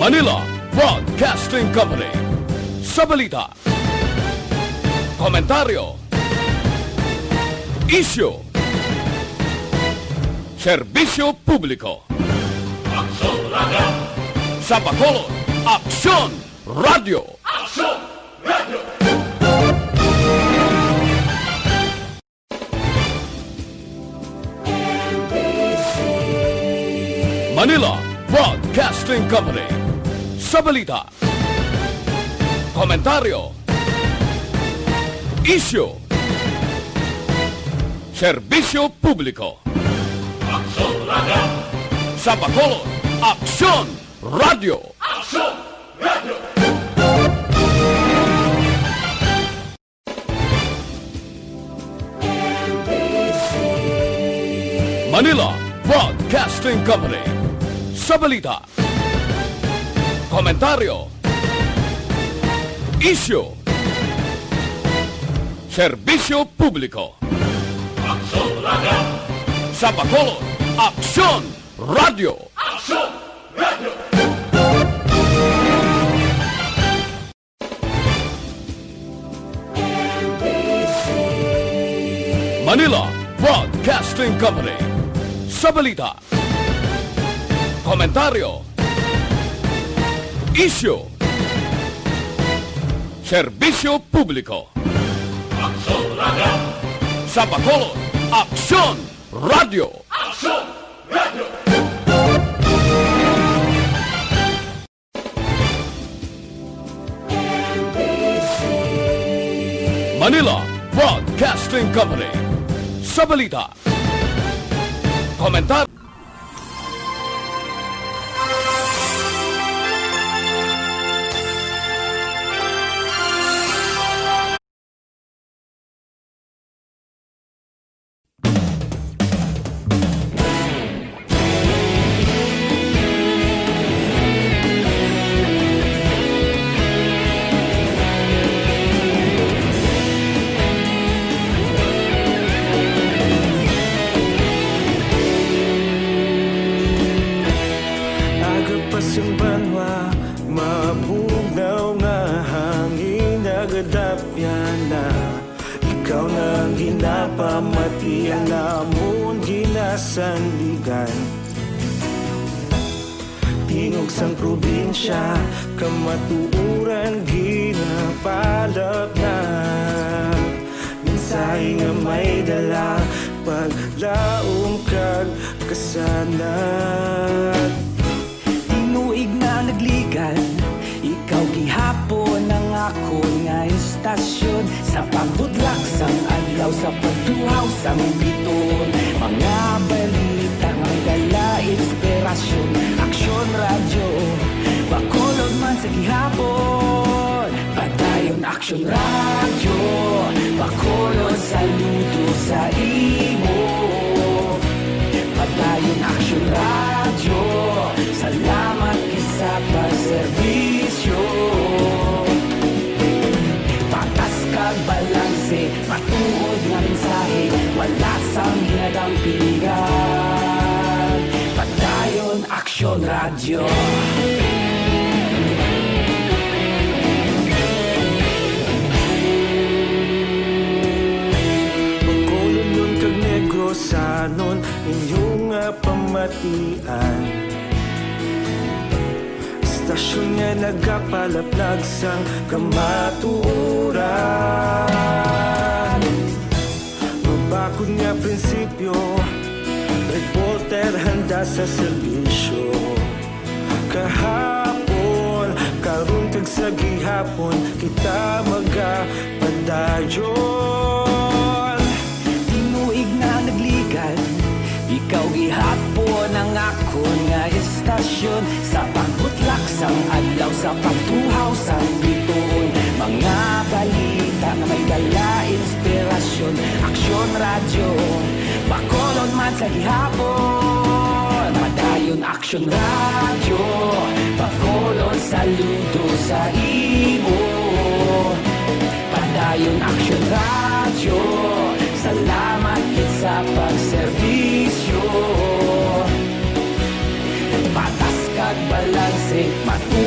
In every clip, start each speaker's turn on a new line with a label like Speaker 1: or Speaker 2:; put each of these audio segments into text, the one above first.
Speaker 1: Manila Broadcasting Company. Sa balita, komentaryo, isyu, serbisyo publiko.
Speaker 2: Aksyon Radio!
Speaker 1: Sa Bacolod, Aksyon Radio!
Speaker 2: Aksyon Radio!
Speaker 1: Manila Broadcasting Company. Sa balita, komentaryo, isyu, serbisyo publiko.
Speaker 2: Aksyon Radio!
Speaker 1: Sa Bacolod, Aksyon Radio!
Speaker 2: Aksyon Radio!
Speaker 1: Manila Broadcasting Company. Sa balita, komentaryo, isyu, serbisyo publiko.
Speaker 2: Aksyon Radio!
Speaker 1: Sa Bacolod, Aksyon Radio!
Speaker 2: Aksyon Radio!
Speaker 1: Manila Broadcasting Company. Sa balita, komentaryo, isyu, serbisyo publiko.
Speaker 2: Aksyon Radio!
Speaker 1: Sa Bacolod, Aksyon Radio!
Speaker 2: Aksyon Radio!
Speaker 1: Manila Broadcasting Company. Sa balita, komentar.
Speaker 3: Mabugaw nga hangin nagadapyan na ikaw nang ginapamatian namon ginasandigan. Tingog sang probinsya kamatuuran ginapalap na mensahe nga may dala paglaong kag kasanat. Tinuig na nagligan, ikaw gihapon ang ako nga istasyon sa pagbudlak sang adlaw sa pagtuhaw sang biton. Mga balita nga may dala inspirasyon, Aksyon Radio, Bacolod man sa gihapon. Padayon Aksyon Radio, Bacolod saludo sa imo. Padayon Aksyon Radio, salamat sa pagserbisyo. Patas kag balanse, matuod nga mensahe, wala sang ginadampingan. Padayon Aksyon Radio. Bacolod nun kag Negrosanon, inyong pamatian. Istasyon nga nagapalaplag sang kamatuuran. Mabakod nga prinsipyo, reporter handa sa serbisyo. Kahapon, karon kag sa gihapon, kita magapadayon. Tinuig na nagligan, ikaw gihapon ang ako nga istasyon sa pagbutlak sang adlaw sa pagtuhaw sang biton. Mga balita nga may dala inspirasyon, Aksyon Radio, Bacolod man sa gihapon. Padayon Aksyon Radio, Bacolod saludo sa imo. Padayon Aksyon Radio, salamat sa pagserbisyo. Patas kag balanse, matuod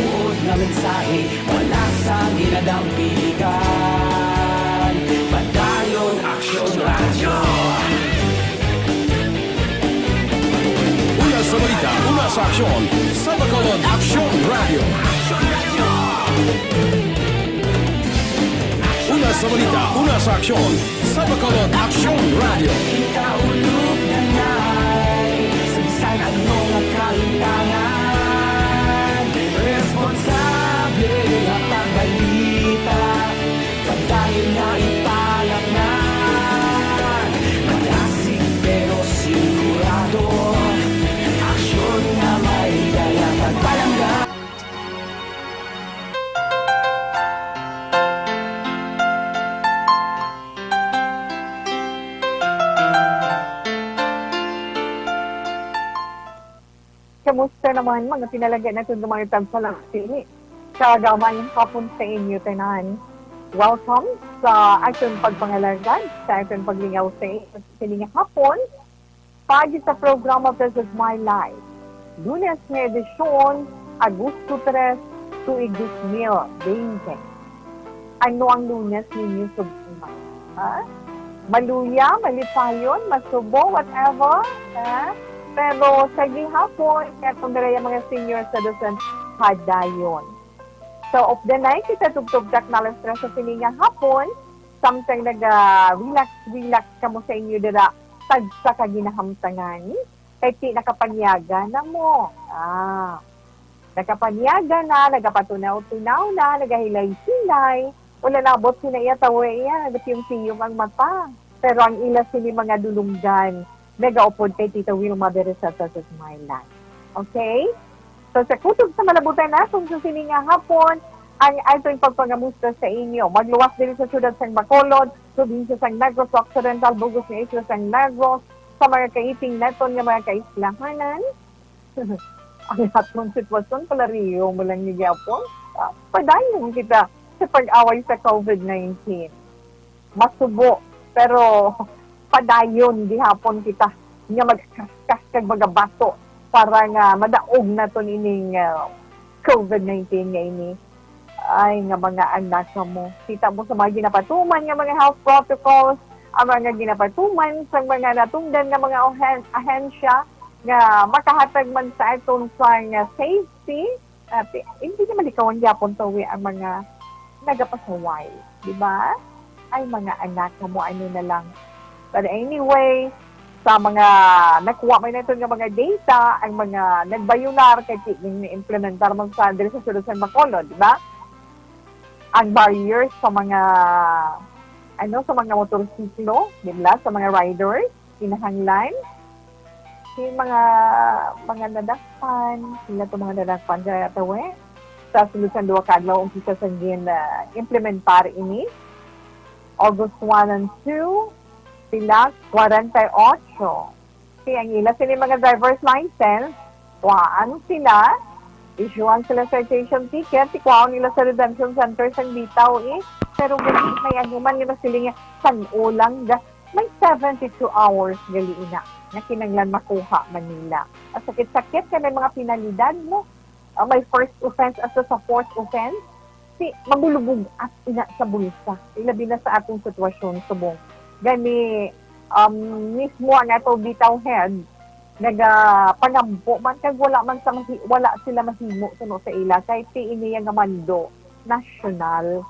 Speaker 4: sa aksyon sa Bacolod Aksyon Radio. Una sa balita, una sa aksyon sa Bacolod Aksyon Radio.
Speaker 3: Ikaulog na na'y Sabisan anong kaintangan Responsable at pagbalita Pagdahil na ipalang na Malasig pero sigurado Aksyon na may dalang pagpalangga.
Speaker 5: Kamusta naman mga pinalagay na itong dumaritag sa langsili? Kagamay hapon sa inyo, tanan. Welcome sa aking pagpangalagad, sa aking paglingaw sa inyo hapon. Pagi sa programa This is My Life. Lunes na edisyon, Agosto 3, tuig 2020. Ano ang lunes ninyo sa buhay? Maluya, malipayon, masubo, whatever? Pero sa gihapon, katong dala yung mga senior sa doon hadayon. So, of the night, kita tugtog-tak na lang sa sininga hapon, something nag-relax ka mo sa inyo dala, tagsa ka ginahamtangan, kaya ti nakapanyaga na mo. Nakapanyaga na, nagapatunaw-tunaw na, nagahilay-hilay, wala nabot sinayatawa iya, nagapiyong-piyong ang mata. Pero ang ila sini mga dulunggan, nag-aupod kay Tita Wilma Beresa sa My Life. Okay? So, sa kutub sa malabutan na, kung sa sininga hapon, ang ating pagpangamusta sa inyo. Magluwas din sa siyudad sang Bacolod, probinsya sang Negros Occidental, Bugos ng Isla sang Negros, sa mga kaiting neton ng mga kaislahanan. Ang hatong sitwasyon, palariyo mo lang ni Gapon. Padayon kita sa pag-away sa COVID-19. Masubo, pero padayon gihapon kita nga magkaskas kag mga bato para nga madaog na to nining COVID-19 nga ini. Ay nga mga anak mo. Kita mo sa mga ginapatuman nga mga health protocols, ang mga ginapatuman sa mga natungdan nga mga ahensya nga makahatag man sa aton sa safety. At hindi naman ikaw ang yapon tawi ang mga nagapasaway. Diba? Ay mga anak mo, ano na lang. But anyway, sa mga nakuha may na ito nga mga data, ang mga nagbayunar kay ni-implementar mo sa sa sulod sa Bacolod, di ba? Ang barriers sa mga sa mga motorsiklo, di ba? Sa mga riders, kinahanglan. Yung mga nadakpan, sila ito mga nadakpan kaya ito sa sulod sa duwa kadlaw ang kita sa implementar ini. August 1 and 2, sila 48. Kaya ang ila sila mga driver's license, kuhaan sila, issuean sila citation ticket, kuhaan nila sa redemption center sa bitaw Pero may anuman nila sila nga, san-ulang, may 72 hours gali ina na kinanglan makuha Manila. At sakit-sakit ka may mga pinalidad mo. May first offense at sa fourth offense, magulubog at ina sa bulsa. Ilabi na sa atong sitwasyon subong. Gani, mismo ang ato bitaw head, nagapanampo man, kag wala sila mahimo suno sa ila, kay iniya nga mando, national.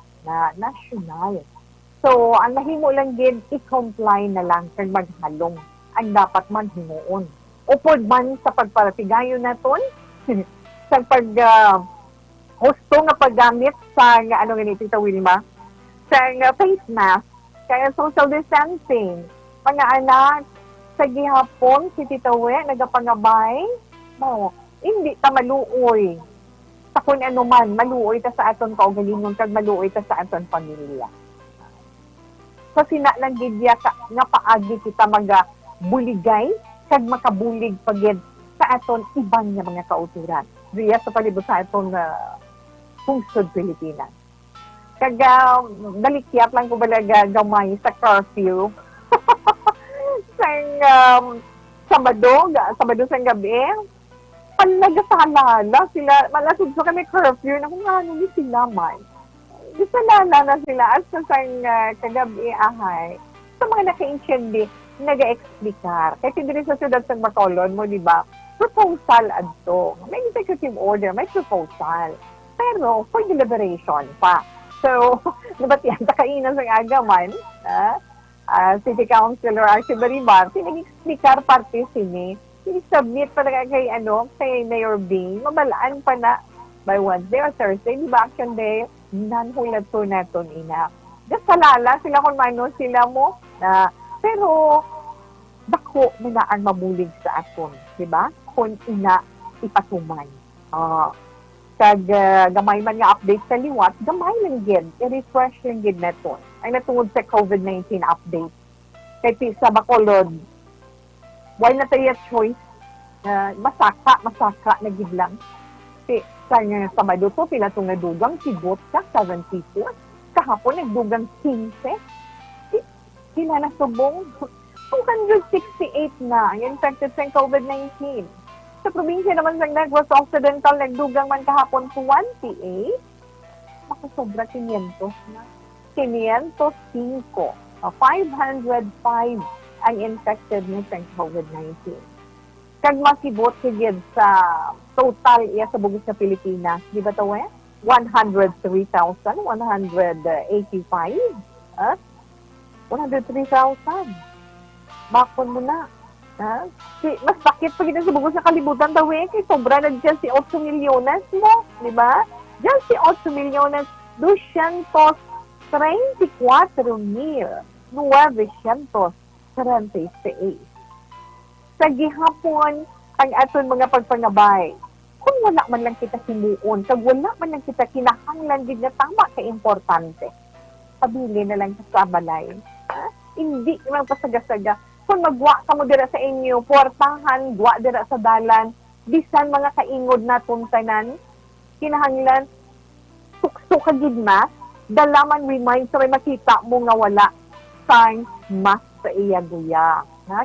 Speaker 5: So, ang mahimo lang din, i-comply na lang, kag maghalong, ang dapat man himuon. Upod man sa pagparatigayon naton, sa husto nga paggamit sa Tita Wilma, sa face mask, kaya social distancing. Mga anak, sa gihapon, si Tita We, nagapangabay, hindi ta maluoy. Sa kung ano man, maluoy ta sa aton kaugalingon, kag maluoy ta sa aton pamilya. So, sinalang gidya nga paagi kita buligay, kag makabulig pagid sa aton ibang nga mga kauturan. Diya sa palibot sa aton pungsod Pilipinas. Kag dalikyat lang ko balaga gamay sa curfew. Sabado sa gabi, nagasalala sila, malasod sa kami curfew, na kung ano ni sila man. Gisalala na sila at sa kagabi ahay. Sa mga naka-insyende, nag-explicar. Kasi din sa siyudad sa Bacolod mo, di ba? proposal adto. May executive order, may proposal. Pero for deliberation pa. So, nabatiyan sa kainan sa agaman, City Councilor Archie Baribar, sinag-explicar parte sini, sinig-submit pa na kay Mayor Bing, mabalaan pa na by Wednesday or Thursday, di ba action day, nanhulat to naton ina. Just salala sila kung mano sila mo, pero dako na ang mabulig sa aton, di ba? Kung ina ipatuman. Kag gamay man nga update sa liwat, gamay lang gid, i-refresh lang gid naton. Ay natungod sa COVID-19 update. Kay sa Bacolod, why na tayo choice? Masaka na gid lang. Sa Maduto, pila itong nadugang, sigot ka, 74. Kahapon, nagdugang 15. Sila na subong, 268 na ang infected sa COVID-19. Sa probinsya naman sa Negros Occidental, nagdugang man kahapon 28. Makasobra 500 na. 505. 505 ang infected na sa COVID-19. Kag makibot sigid sa total iya sa bugos sa Pilipinas, di ba tawe? 103,185. 103,000. Bakon mo na. Mas bakit pag ito sa bugos sa kalibutan tawe, kay sobra na dyan si 8 milyones mo, di ba? Dyan si 8 milyones, 234,936. Sa gihapon, ang aton mga pagpangabay, kung wala man lang kita simuon, kag wala man lang kita kinahanglan din na tama ka importante, pabili na lang sa balay. Hindi naman pasaga-saga. Kung magwa ka mo dira sa inyo, portahan, gwa dira sa dalan, bisan mga kaingod na tuntanan, kinahanglan, tukso ka gid mas, dalaman remind sa may makita mo nga wala sang mas sa iya guya.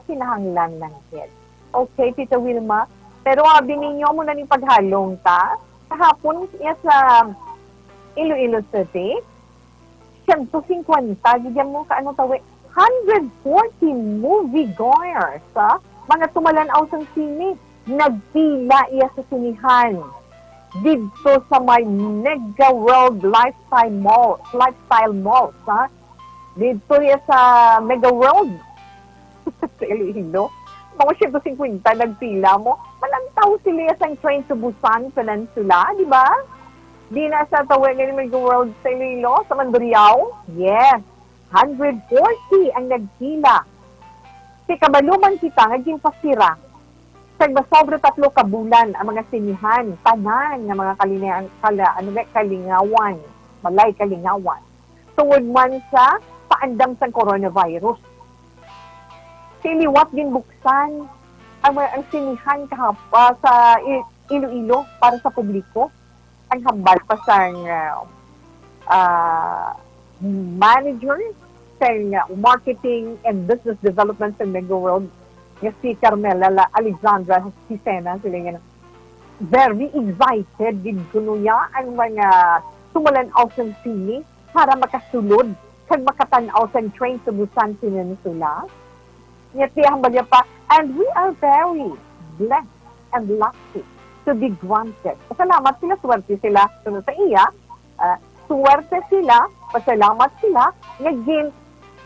Speaker 5: Kinahanglan lang kid. Okay, Tita Wilma. Pero abi ninyo mo na ni paghalong ta. Kahapon iya sa Iloilo City, 150, gigyan mo ka tawi, 140 moviegoers, mga tumalanaw sa sine, nagpila iya sa sinihan. Dito sa may Mega World Lifestyle Mall, dito iya sa Mega World, sa Iloilo, mga 150 nagpila mo. Malantaw sila sa train to Busan Peninsula, di ba? Di na sa tawag ng Mega World sa Iloilo, sa Mandurriao. Yes, 140 ang nagpila. Si kabaluman kita, naging pasira. Sobre 3 kabulan ang mga sinihan, tanan ng mga kalingawan, malay kalingawan. Tungod man sa paandam sa coronavirus. Siliwat din buksan ang sinihan sa Iloilo para sa publiko. Ang hambal pa sa manager sa marketing and business development sa Mega World, si Carmela Alexandra Sisena, sila nga very excited din kunuya ang mga tumulanaw sa sini para makasulod kag makatanaw sa train to Busan Peninsula. Niyatiyang bagya pa, and we are very blessed and lucky to be granted. Salamat sila, suwerte sila. Sunod sa iya, suwerte sila, pasalamat sila, naging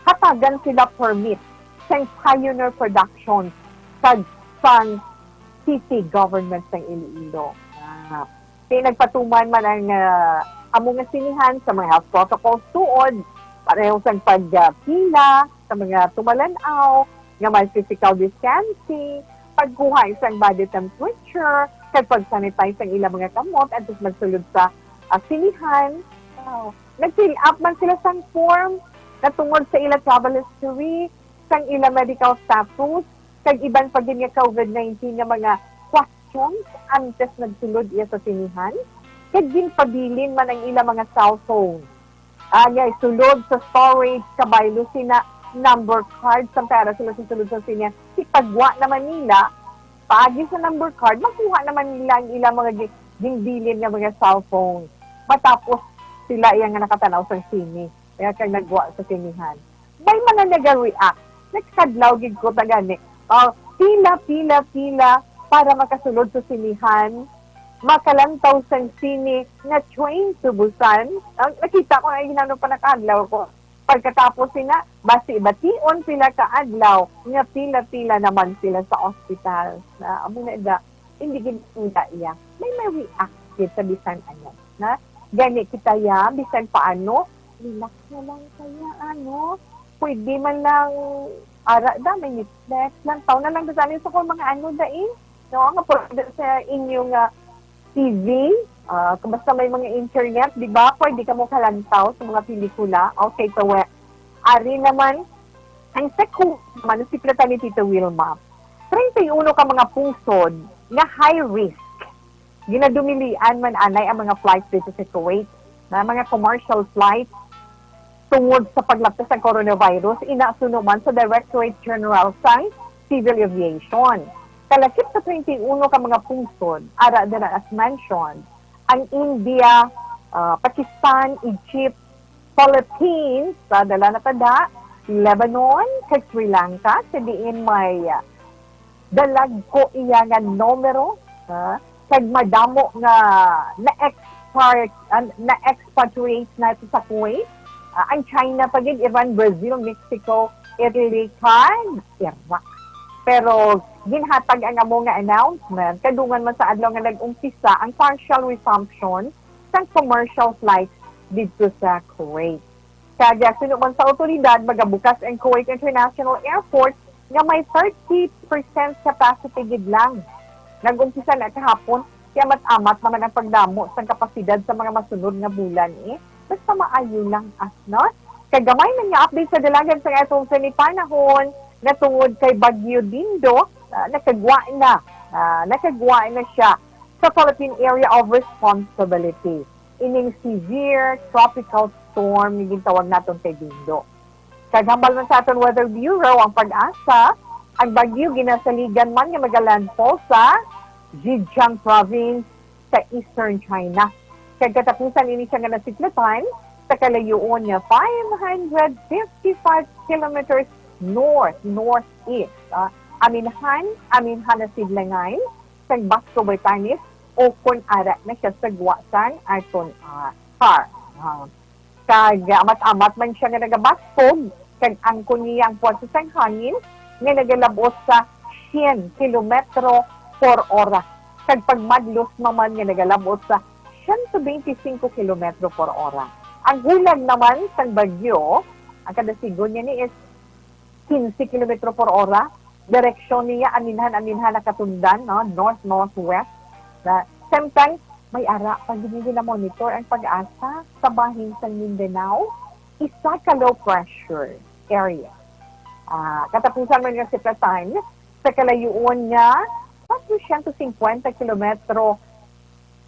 Speaker 5: hatagan sila permit sa Pioneer Productions sa city government ng Iloilo. Nagpatuman man ang among sinihan sa mga health protocols tuod, pareho sa pagpila, sa mga tumalanaw, nga may physical distancing, pagkuha isang body temperature, kag pag-sanitize ang ilang mga kamot, at magsulod sa sinihan. Nag-fill up man sila sa form na tungod sa ilang travel history, sa ilang medical status, kag iban pa din yung COVID-19 nga mga questions antes nagsulod iya sa sinihan. Kag din pabilin man ang ilang mga cellphone. Sulod sa storage, kabaylo sina number card, sa pera sila susunod sa sinya. Si pagwa naman nila, paagi sa number card, makuha naman nila ang ilang mga gingbilin ng mga cellphone. Matapos sila iyang nakatanaw sa sini. Kaya kang nagwa sa sinihan. May mga nag-react. Nagkadlaw gid ko tagani. Pila, para makasulod sa sinihan, makalantaw sang sini nga train to Busan. Nakita ko na ginano pa nakadlaw ko. Pagkatapos sina, bati-bation pila ka adlaw, nga pila-pila naman sila sa ospital. Na amo na da, hindi ginula iya. May reactive sa bisan ano. Na gani kita ya, bisan paano, relax na lang kaya ano. Pwede man lang ara da may Netflix lang taw na lang sa amin sa kung mga ano dai. No, nga po sa inyong TV, kung basta may mga internet, di ba? Pwede ka mo kalantaw sa mga pelikula. Okay, so ari naman, ang second naman, si Plata ni Tita Wilma, 31 ka mga pungsod na high risk. Ginadumilian man anay ang mga flights dito sa Kuwait, na mga commercial flights, tungod sa paglaptas ng coronavirus, inasuno man sa Directorate General sa Civil Aviation. Kalakip sa 21 ka mga pungsod, ara dira as mentioned, ang India, Pakistan, Egypt, Philippines, dala na tada, Lebanon, kag Sri Lanka, sa diin may dalag ko iya nga numero, kag madamo nga na-expatriate na ito sa Kuwait, ang China pagid, Iran, Brazil, Mexico, Italy, kag Iraq. Pero ginhatag ang amo nga announcement, kadungan man sa adlaw nga nag-umpisa ang partial resumption sa commercial flights dito sa Kuwait. Kaya sino man sa otoridad, magabukas ang Kuwait International Airport nga may 30% capacity gid lang. Nag-umpisa na kahapon, kaya mat-amat naman ang pagdamo sa kapasidad sa mga masunod nga bulan basta maayo lang asnot. Kagamay na nga update sa dalagan sa atong panahon na tungod kay Bagyo Dindo, nakagwa na siya sa Philippine Area of Responsibility. Ining severe tropical storm yung tawag natin kay Dindo. Kaghambal man sa aton Weather Bureau ang pag-asa, ang bagyo ginasaligan man nga magalandfall sa Zhejiang Province sa Eastern China. Kagkatapusan ini siya nga nasiklatan sa kalayuon niya 555 kilometers northeast. Aminhan na sidlangayn sa Basco Batanes o kung ara na siya sa guwasan aton car. Kag amat-amat man siya nga nagabascog kag ang kunya ang puwersa sang hangin nga nagalabos sa 100 kilometro por hora. Kag pagmadlos naman nga nagalabos sa 125 kilometro por hora. Ang hulag naman sa bagyo, ang kadasigon niya ni is 15 km por hora. Direksyon niya, aminhan na katundan, no? North-northwest. Samtang, may ara, pag hindi na monitor ang pag-asa sa bahin sa Mindanao, isa ka low pressure area. Katapusan man nga si Platan, sa kalayuon niya, 450 kilometro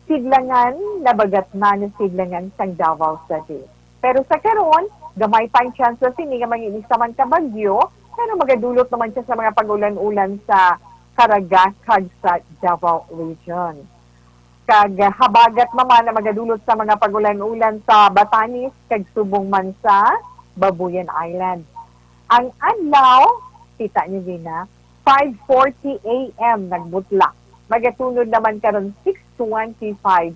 Speaker 5: sidlangan, nabagat na ng sidlangan sa Davao City. Pero sa karon, gamay pa ang chance sini nga manginisa man ka bagyo, pero magadulot naman siya sa mga pag-ulan-ulan sa Caraga kag sa Davao region. Kag habagat naman na magadulot sa mga pag-ulan-ulan sa Batanes kag subong man sa Babuyan Island. Ang adlaw, kita niyo din na, 5:40 a.m. nagbutlak. Magatunod naman karon 6:25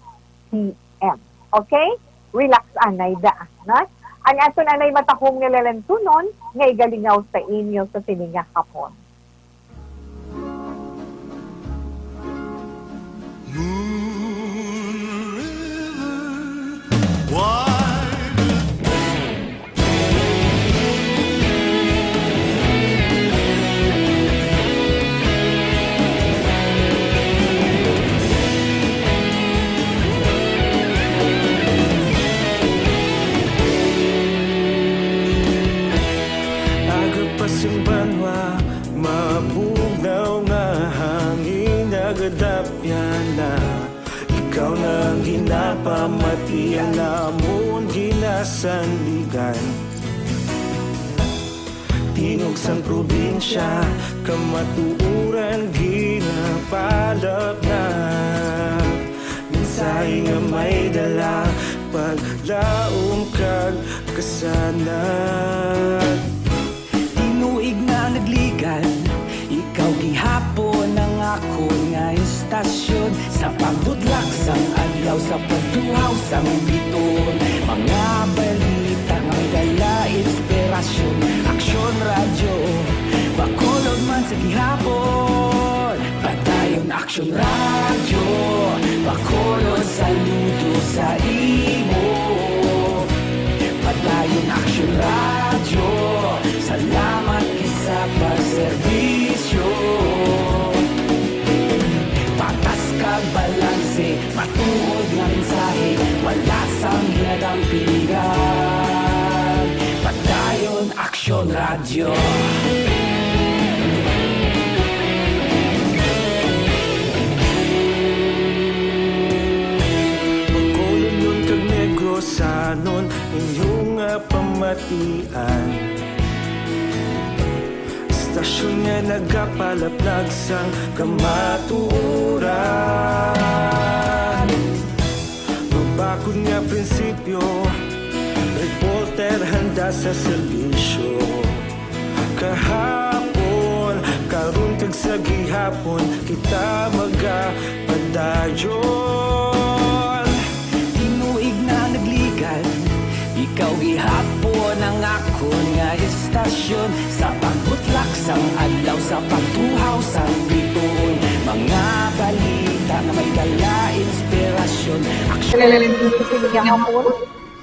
Speaker 5: p.m. Okay? Relax anay da. Na? Ang aton anay matahong nga lalantunon nga igalingaw sa inyo sa sininga hapon.
Speaker 3: Pasimbanwa, mapugnaw nga hangin nagadapyan na. Ikaw nang ginapamati ang namon ginasandigan. Tinog sang probinsya, kamatuuran ginapalap na. Minsay nga may dala, paglaom kag kasanat.
Speaker 6: Inuig na nagligan, ikaw gihapon ang ako nga istasyon sa pagbudlak sang adlaw sa pagtuhaw sang biton. Mga balita nga may dala inspirasyon, aksyon radyo bakolod man sa gihapon. Padayon aksyon radyo bakolod saludo sa imo. Padayon aksyon radyo, salamat sa pagserbisyo. Patas kag balanse, matuod nga mensahe, wala sang hinadang pilihan. Padayon aksyon radyo.
Speaker 3: Bacolod nun kag Negros sanon inyong pamatian. Stasyon nga nagapalaplag sang kamaturan. Magbakod nga prinsipyo, reporter handa sa serbisyo. Kahapon, karon kag sa gihapon, kita magapadayon.
Speaker 6: Tinuig na nagligan, ikaw gihapon ang ako nga istasyon sa pagbutlak sang adlaw sa pagtuhaw sang biton. Mga balita na may dala inspirasyon, aksyon.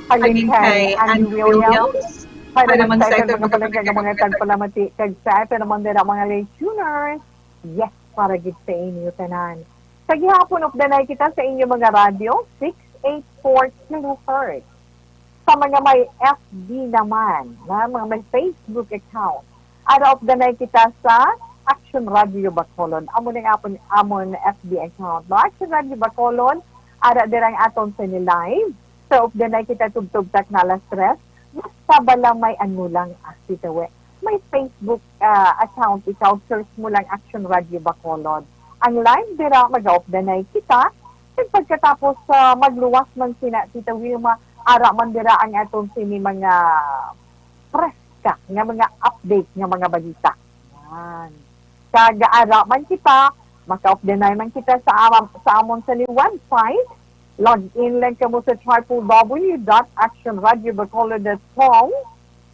Speaker 5: Pagin kay Andy Williams. Para naman sa ito mga palagay ng mga tagpalamati kag sa ito naman din ang mga late tuners. Yes, para gid sa inyo tanan. Sa gihapon of the night kita sa inyo mga radyo, 684 kHz. Sa mga may FB naman, na mga may Facebook account, ara of the night kita sa Action Radio Bacolod. Amon nga amon FB account. No? Action Radio Bacolod, ara dirang aton sa ni live. So of the night kita tubtub tak na alas 3. Basta bala may ano lang asitawe. May Facebook account, ikaw search mo lang Action Radio Bacolod. Ang live dira mag-off the night kita. At pagkatapos magluwas man sina Tita Wilma, ara man dira ang atong sini mga preska nga mga update nga mga balita. Yan. Kaga ara man kita, maka-off the night man kita sa amon sa ni website. Log in lang ka mo sa www.actionradiobacolod.com.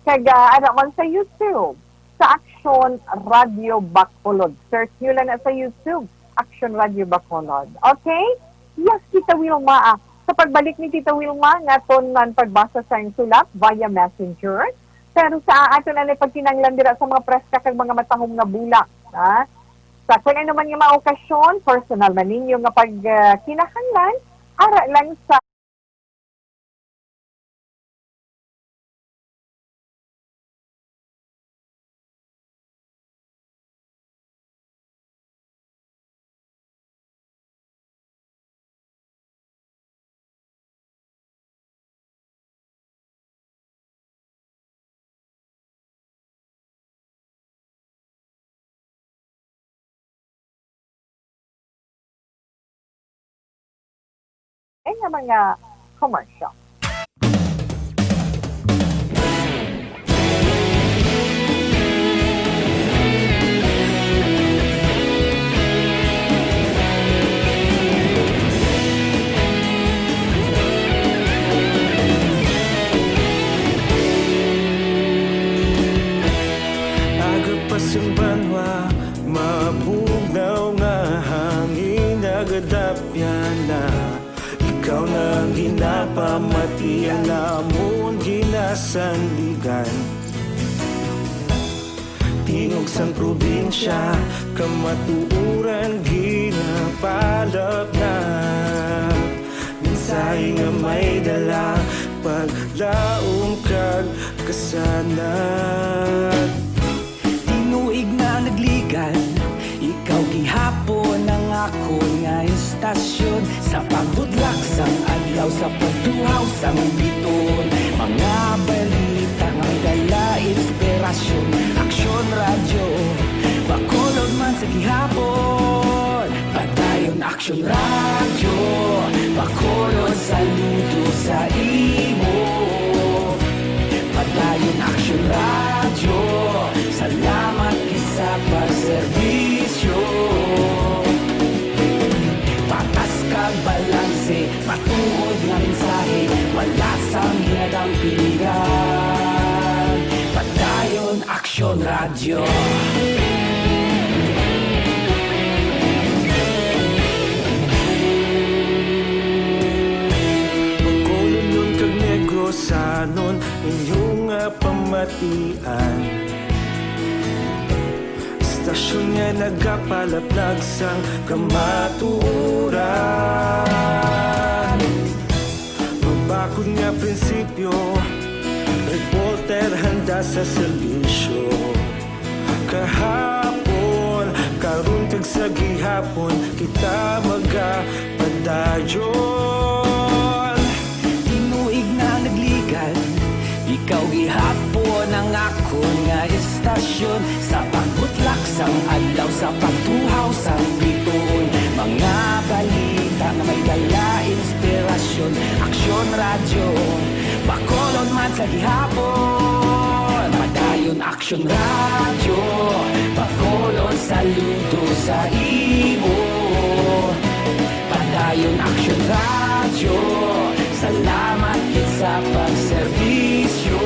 Speaker 5: Kaga ara man sa YouTube. Sa Action Radio Bacolod. Search nyo lang na sa YouTube. Action Radio Bacolod. Okay? Yes, Tita Wilma. Sa pagbalik ni Tita Wilma, naton man pagbasa sa yung sulat via messenger. Pero sa ato na pagkinanglan dira sa mga preska kag mga matahong nga bulak. Ha? Sa kung ano man nga mga okasyon, personal man ninyo nga pag kinahanglan, ara lang sa nga mga commercial.
Speaker 3: Agapasang banwa, mabugnaw nga hangin, agadapyan na. Ikaw nang ginapamatian namon ginasandigan. Tingog sang probinsya, kamatuuran ginapalap na. Minsay nga may dala, paglaong kag kasanat.
Speaker 6: Tinuig na nagligan, ikaw gihapon ang ako nga istasyon sa pagbudlak sang adlaw sa pagtuhaw sang biton. Mga balita nga may dala inspirasyon, aksyon radyo bakolod man sa gihapon. Padayon aksyon radyo bakolod saludo sa imo. Padayon aksyon radyo, salamat sa pagserbisyo. radyo.
Speaker 3: Pagkulon nun kag negosanon inyong pamatian. Istasyon nga nagapalaplag sang kamaturan. Magbakod nga prinsipyo, reporter handa sa serbisyo. Kahapon, karon kag sa gihapon, kita magapadayon.
Speaker 6: Tinuig na nagligan, ikaw gihapon ang ako nga istasyon. Sa pagbutlak sang adlaw, sa pagtuhaw sang bituon. Mga balita na may dala inspirasyon. Aksyon radyo, Bacolod man sa gihapon. Padayon aksyon radyo, Bacolod saludo sa imo. Padayon aksyon radyo, salamat kit sa pagserbisyo.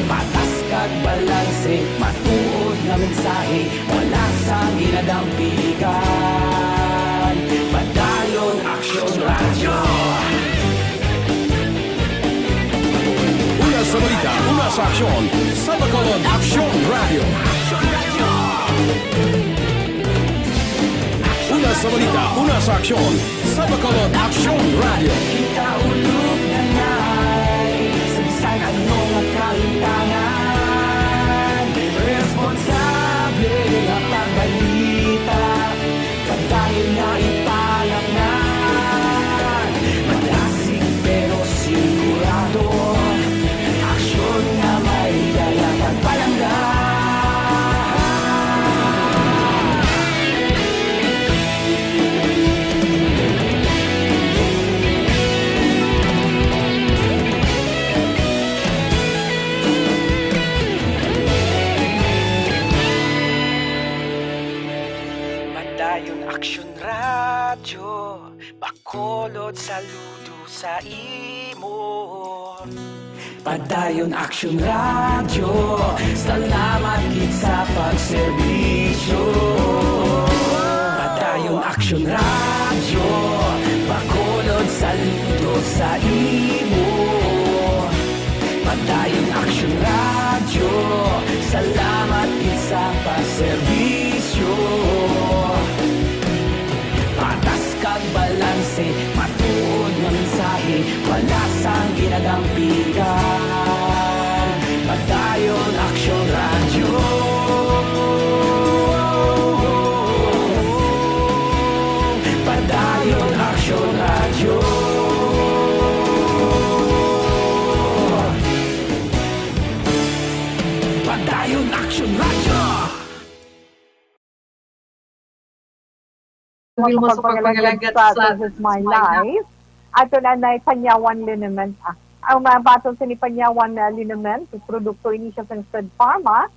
Speaker 6: Patas kag balanse, matuod na mensahe, wala sa ginadampigan. Padayon aksyon radyo.
Speaker 4: Una sa balita, una sa aksyon, sa Bacolod Aksyon Radio. Una sa balita, una sa aksyon, sa Bacolod Aksyon Radio.
Speaker 6: Kita ulog na ngay, sa bisan ano nga kahintangan. Responsable nga pagbalita, pagdayon nga ipalaknan. Malasig pero sigurado, aksyon nga may dala pagpalanggan. Padayon aksyon radyo, Bacolod saludo sa imo. Padayon aksyon radyo, salamat kit sa pagserbisyo. Padayon aksyon radyo, Bacolod saludo sa imo. Padayon aksyon radyo, salamat kit sa pagserbisyo. Patas kag balanse, matuod nga mensahe, wala sang ginadampigan. Padayon aksyon radyo. Padayon aksyon radyo. Padayon aksyon radyo.
Speaker 5: Wilmo sa pagpangalagat sa This Is My Life. Ato na na Panyawan Liniment. Ang mga batong sa ni Panyawan Liniment, produkto ini siya sa Stud Pharma.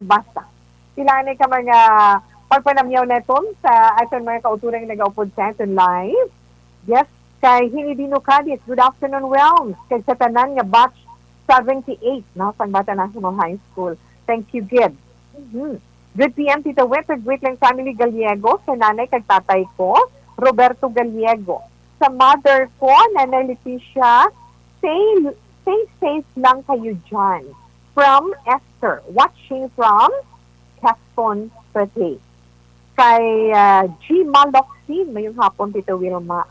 Speaker 5: Basta. Kilala ka mga pagpanamyaw neton sa aton mga kauturang nag-upod sa aton live. Yes, kay Hinidino Cadiz. Good afternoon, Realms. Kay sa tanan nga batch 78, no? Sangbata National High School. Thank you, Gid. Good PM, Tita Wet, Great Lang Family Gallego, sa nanay kag tatay ko, Roberto Gallego. Sa mother ko, Nanay Leticia, stay safe lang kayo dyan. From Esther, watching from Caston City. Kay G. Maloksin, mayong hapon, Tita Wilma.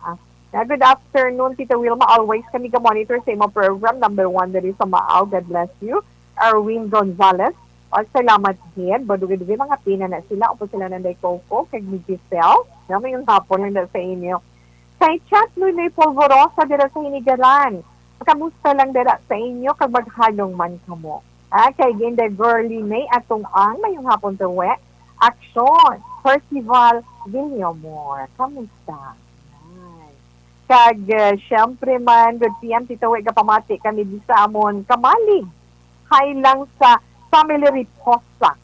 Speaker 5: Good afternoon, Tita Wilma. Always kami ka-monitor sa imong program. Number 1 dali sa Maaw. God bless you. Erwin Gonzalez. O, salamat din. Badugi-dugi mga pina na sila. Opo sila nanday Coco. Kay Giselle. Mayong hapon lang sa inyo. Kay Chat Nunoy Polvorosa dira sa Hinigaran. Kamusta lang dira sa inyo kag maghalong man kamo. Kay Ginde Girly May atong ang mayong hapon to we. Action. Percival Villamor. Kamusta? Kag syempre man, good PM, Tita Wega pamati kami di sa amon kamalig. Hay lang sa family Riposa.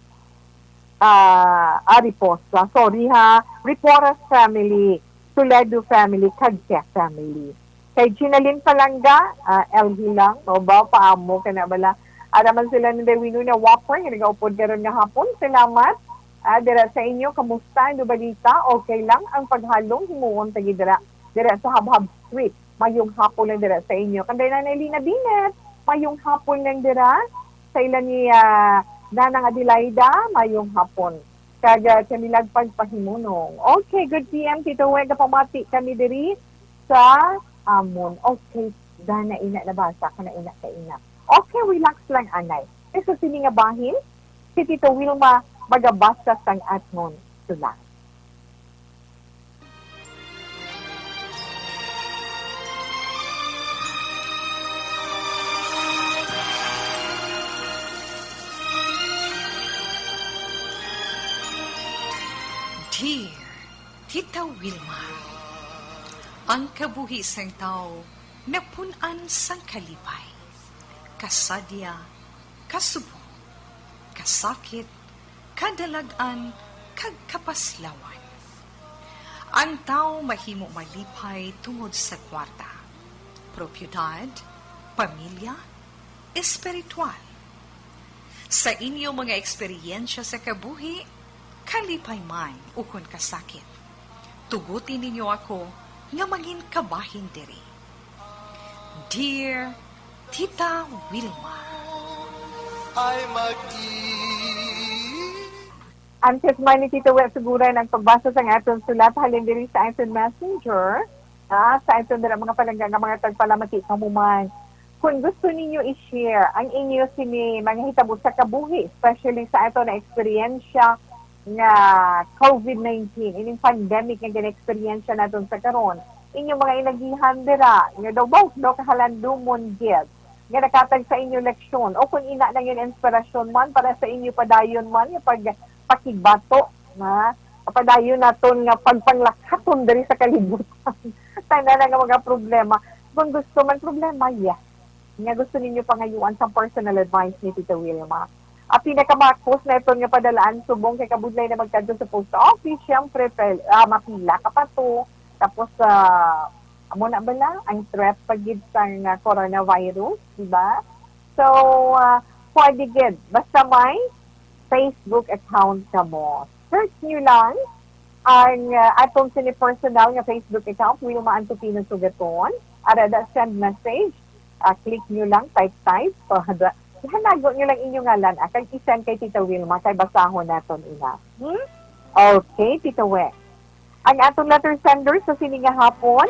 Speaker 5: Riposa. Sorry ha. Riporas family. Toledo family. Kagke family. Kay Ginalyn Palanga, El Hilang, o ba, paamo ka na bala. Araman sila ng Dewino na Whopper, nag-upod ka rin nga hapon. Salamat. Dira sa inyo, kamusta? Ano balita? Okay lang ang paghalong himuon tagi dira sa Habhab Street. Mayong hapon lang dira sa inyo. Kanday na Elina Binet, mayong hapon lang dira sa ilan ni Nanang Adelaida, mayong hapon. Kaga kamilag pagpahimunong. Okay, good PM, Tito Wega, pamati kami diri sa Amon. Okay, dana ina nabasa ka na ina ka ina. Okay, relax lang anay. Eso sini nga bahin, si Tito Wilma magabasa sang atmon sulat.
Speaker 7: Dear Tita Wilma, ang kabuhi sang tao napunan sang kalipay, kasadya, kasubo, kasakit, kadalagan, kag kapaslawan. Ang tao mahimo malipay tungod sa kwarta, propiedad, pamilya, espiritual. Sa inyo mga eksperyensya sa kabuhi, kalipay man ukon kasakit. Tugutin ninyo ako nga maging kabahin diri. Dear Tita Wilma,
Speaker 8: ay
Speaker 5: Antes man ni Tita Wilma sigura ng pagbasa sa atong sulat halin diri sa aton messenger, sa aton dira mga palangga nga mga tagpalamati kamuman. Kung gusto ninyo i-share ang inyo sini mga hitabo sa kabuhi, especially sa ato na eksperyensya nga COVID-19, ining pandemic nga gina-experience natin sa karon, inyong mga inagihan dira, nga daw kahalandumon gid, nga nakatag sa inyo leksyon, o kung ina na yun inspirasyon man, para sa inyo padayon man, yung pagpakigbato, na padayon naton nga pagpanglakaton diri sa kalibutan. Tayo na nga mga problema. Kung gusto man problema, yes. Nga gusto ninyo pangayuan sa personal advice ni Tita Wilma. Pinakamakos na ito nga padalaan subong kay kabudlay na magkadto sa post office, syempre mapila ka pa to. Tapos amo na bala ang threat pagid sa coronavirus, di ba? So pwede gid basta may Facebook account ka mo. Search nyo lang ang atong personal nga Facebook account, Wilma Antopino Sugaton. Arada send message, click nyo lang, type hanago nyo lang inyong ngalan kag isend kay Tita Wilma kay basahon naton ina. Okay, Tita We. Ang atong letter sender sa sininga hapon,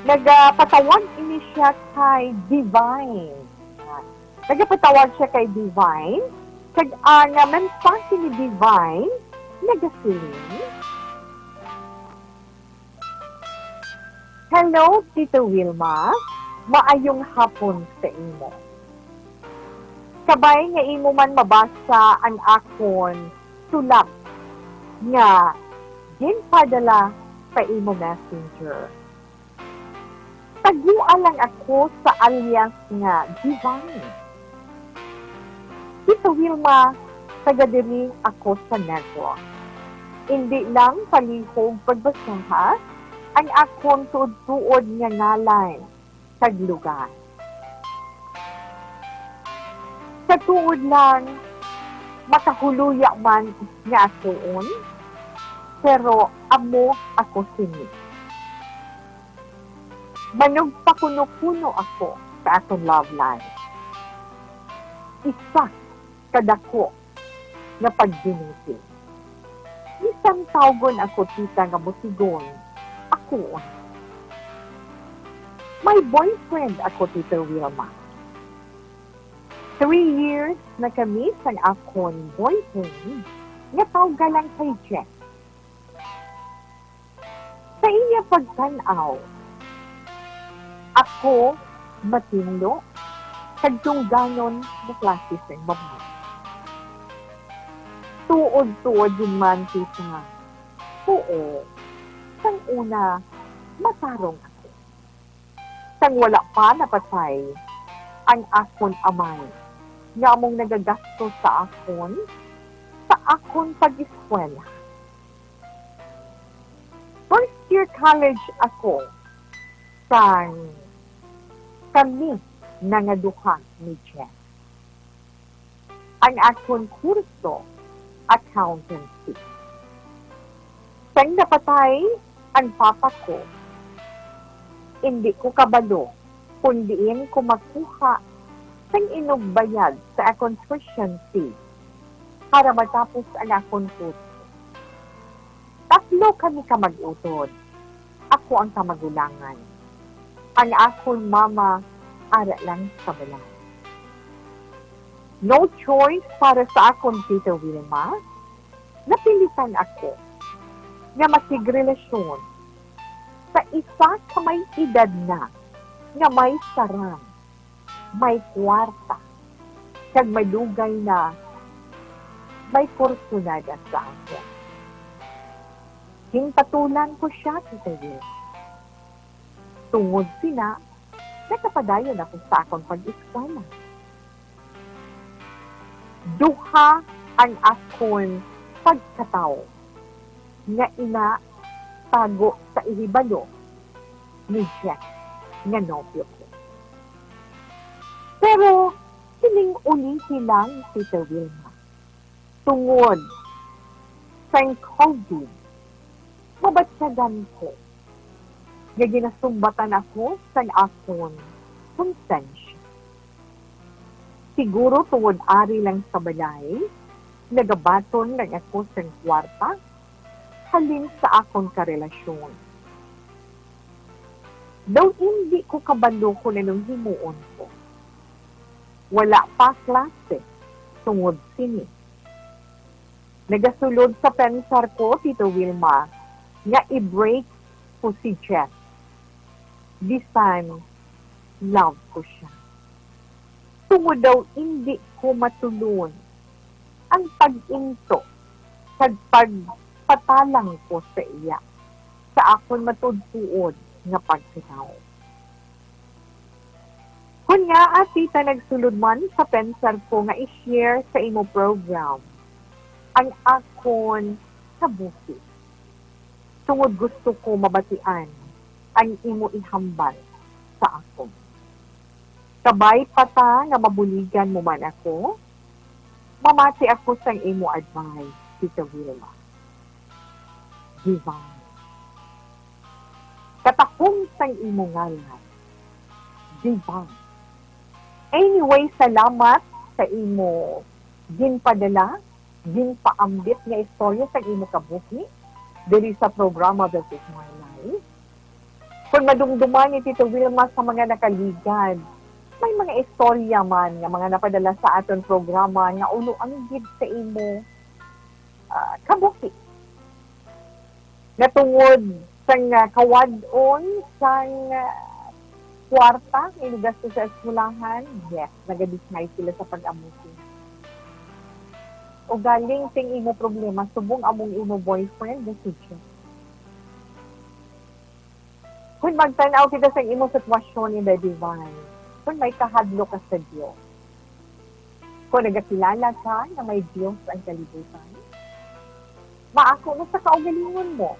Speaker 5: nagpatawag ini siya kay Divine. Nagpatawag siya kay Divine. Kag ang mensahe ni Divine, nagasiling. Hello, Tita Wilma. Maayong hapon sa imo. Kabay nga imo man mabasa ang akon sulat nga ginpadala sa imo messenger. Tagua lang ako sa alias nga Divine. Tita Wilma, taga-diri ako sa Negros. Hindi lang palihog pagbasaha ang akong tuod-tuod nga ngalan sa lugar. Sa tuod lang, makahuluya man nga akoon, pero amo ako sini. Manog pakuno-kuno ako sa akong love life. Isa kadako nga pagdinuti. Isang tawgon ako tita nga musigon, ako. May boyfriend ako, Tita Wilma. 3 years na kami sa akong boyfriend nga tawga lang kay Jeff. Sa iya pagtanaw, ako matino kagtungganon na klase sa babae. Tuod-tuod din man tita. Oo. Sang una, matarong ako. Sang wala pa napatay ang akon amay nga among nagagasto sa akon pag-eskwela. First year college ako sang kami nangaduha ni Jeff. Ang akon kurso, accountancy. Sang napatay ang papa ko, hindi ko kabalo kung diin ko makuha sang inugbayad sa akong tuition fee para matapos ang akong kurso. Tatlo kami kamag-utod. Ako ang kamagulangan. Ang akong mama, ara lang sa balay. No choice para sa akong Tita Wilma, napilitan ako nga makigrelasyon sa isa ka may edad na nga may sarang, may kwarta, kag may lugay na may kursunada sa akin. Hingpatulan ko siya, Tita Wilma. Tungod sina, nakapadayon ako sa akong pag-eskwela. Duha ang akong pagkatao nga ina tago sa ihibalo ni Jeff nga nobyo ko. Pero, sining uli silang Tita Wilma. Tungod sa COVID, mabatsagan ko nga ginasumbatan ako sa akong konsensya. Siguro tungod ari lang sa balay, nagabaton lang ako sa kwarta, halin sa akong karelasyon. Daw hindi ko kabalo ko na nung himuon ko. Wala pa klase, tungod sini. Nagasulod sa pensar ko, Tito Wilma, nga i-break ko si Jeff. This time, love ko siya. Tungod daw hindi ko matulon ang pag-into sa pagpatalang ko sa iya sa akon matudtuod nga pagkitaw. Kung nga tita nagsulod man sa pensar ko nga i-share sa imo program ang akon kabuhi. Tungod gusto ko mabatian ang imo ihambal sa akon. Kabay pata nga mabuligan mo man ako, mamati ako sa imo advice, Tita Wilma. Divine. Katakong sa imo ngalan. Divine. Anyway, salamat sa imo ginpadala, ginpaambit nga istorya sa imo kabuhi diri sa programa This Is My Life. Kung madumduman ni Tito Wilma sa mga nakaligad, may mga istorya man nga mga napadala sa aton programa nga ulo ang gid sa imo kabuhi. Natungod sang kawadon sang kwarta inugasto sa eskwelahan, yes, nagadismay sila sa pag-amusin. O galing ting imo problema, subong among imo boyfriend, the teacher. Kung magtanaw kita sa imo sitwasyon in the divine, kung may kahadlo ka sa Diyos, Kung nagakilala ka na may Diyos ang kalibutan, maako mo sa kaugalingon mo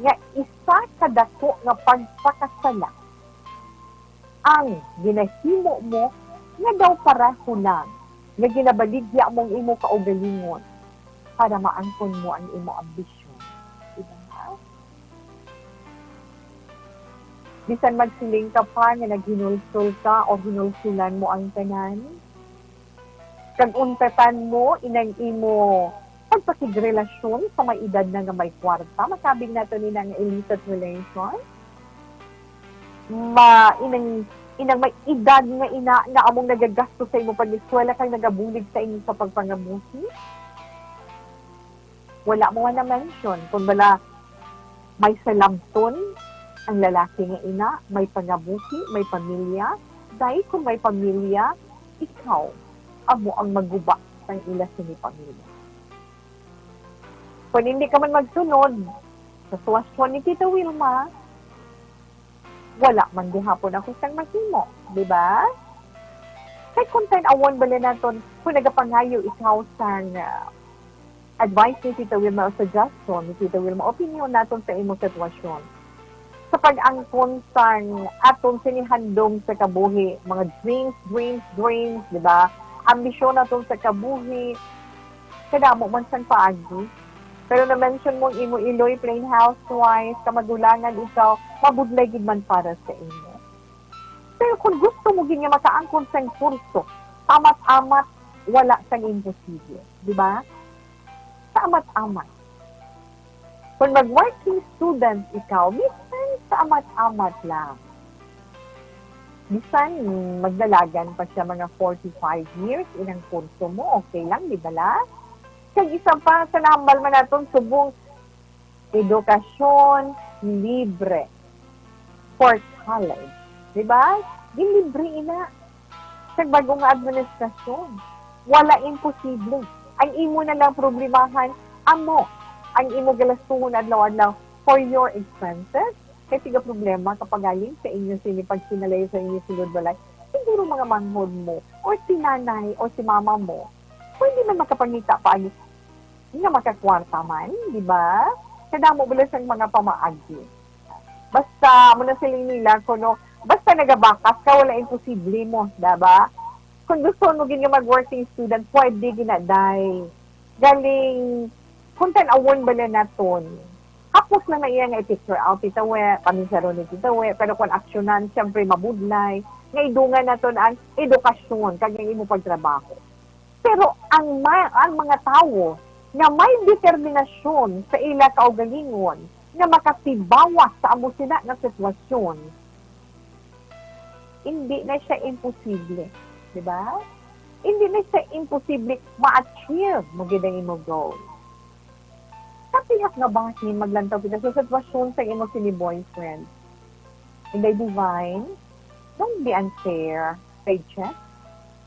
Speaker 5: nga isa kadako nga pagpakasala ang ginahimo mo nga daw pareho lang nga ginabaligya mong imo kaugalingon para maangkon mo ang imo ambisyon. Diba? Bisan magsiling ka pa nga naghinulsul ka o hinulsulan mo ang tanan, kag untatan mo inang imo pagpakigrelasyon sa may edad na nga may kwarta, masabing nato ni nga illicit relation, inang may edad nga among nagagastos sa imo pag-eskwela kag nagabulig sa inyo sa pagpangabuhi. Wala mo nga na-mention kung bala may salamton ang lalaki nga ina, may pangabuhi, may pamilya. Dahil kung may pamilya, ikaw amo ang maguba ng ila sini pamilya. Kung hindi ka man magsunod sa suwasyon ni Tita Wilma, wala man gihapon ako sang mahimo, di ba? Kaya kung tan-awon bala naton, kung nagapangayo ikaw sang advice ni Tita Wilma o suggestion ni Tita Wilma, opinion naton sa imong sitwasyon. Sa pag-angkon sang aton sinihandom sa kabuhi, mga dreams, di ba? Ambisyon naton sa kabuhi, kadamo man sang paagi. Pero na-mention mo imo iloy, plain housewife, kamagulangan ikaw, mabudlay gid man para sa imo. Pero kung gusto mo gid nga makaangkon sang kurso, amat-amat, wala sang imposible. Di ba? Sa amat-amat. Kung mag-working student ikaw, bisan sa amat-amat lang. Bisan magdalagan pa siya mga 45 years inang kurso mo, okay lang, di ba la? Kag isa pa sa nambal man naton subong edukasyon libre for college. Di ba? Di libre ina. Kag bagong administrasyon. Wala imposible. Ang imo na lang problemahan, amo ang imo galastuhon adlaw-adlaw for your expenses. Kaya tiga problema kapag galing sa inyo sinipag sinalay sa inyo silod balay, siguro mga manghod mo, o si nanay, o si mama mo, pwede man makapangita pa nga makakwarta man, di ba? Kada mo bala sa mga pamaagi. Basta, muna siling nila, kuno, basta nagabakas ka, wala imposible mo, diba? Kung gusto mo gini mag-working student, pwede ginaday. Galing, kung tan-awon bala naton, hapos lang na iya nga i-picture out, titawe, pamisaro ni titawe, pero kung aksyonan, siyempre mabudlay, nga idungan naton ang edukasyon, kanyang imo pagtrabaho. Pero ang mga tao, nga may determinasyon sa ila kaugalingon, nga makasibawas sa amo sila na sitwasyon, hindi na siya imposible. Diba? Hindi na siya imposible ma-achieve mo gidang imo goal. Kapihak nga ba ni maglantaw kita sa sitwasyon sa imo sini boyfriend? In the divine, don't be unfair, paycheck.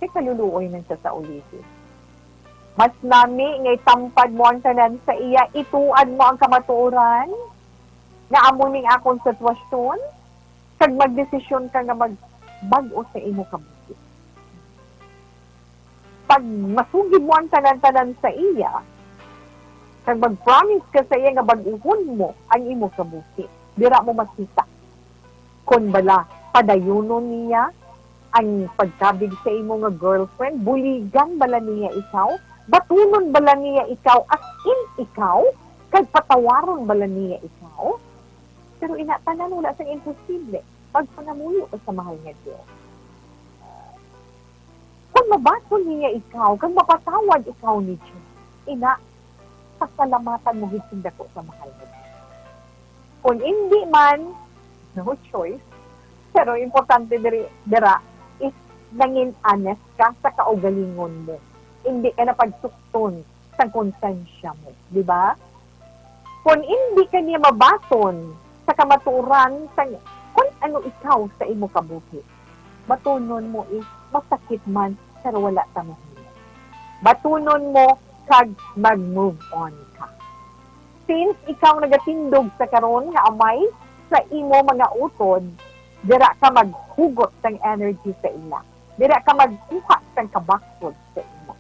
Speaker 5: Kaya kaluluoy man siya sa ulitin. Mas nami ngay tampad mo ang tanan sa iya, ituad mo ang kamatuoran, na amuning akong sitwasyon, kag magdesisyon ka nga magbag-o sa imo kabuhi. Pag masugid mo ang tanan-tanan sa iya, kag mag-promise ka sa iya nga bag-uhon mo ang imo kabuhi, dira mo makita. Kung bala, padayunon niya ang pagkabig sa imo nga girlfriend, buligan bala niya ikaw, batunon bala niya ikaw, as in ikaw, kag patawaron bala niya ikaw, pero inatanan wala sa imposible, pagpanamuyo ka sa mahal nga Diyos. Kung mabaton niya ikaw, kag mapatawad ikaw ni Diyos, pasalamatan mo hisinda ko sa mahal nga Diyos. Kung hindi man, no choice, pero importante dira is nangin honest ka sa kaugalingon mo. Hindi ka na pagsukton sa konsensya mo. Di ba? Kung hindi ka niya mabaton sa kamaturan, kung ano ikaw sa imo kabuhi, batunon mo is masakit man, pero wala tamahin. Batunon mo, kag mag-move on ka. Since ikaw nagatindog sa karon nga amay sa imo mga utod, dira ka maghugot ng energy sa ila. Dira ka magkuha sang kabakod sa imo.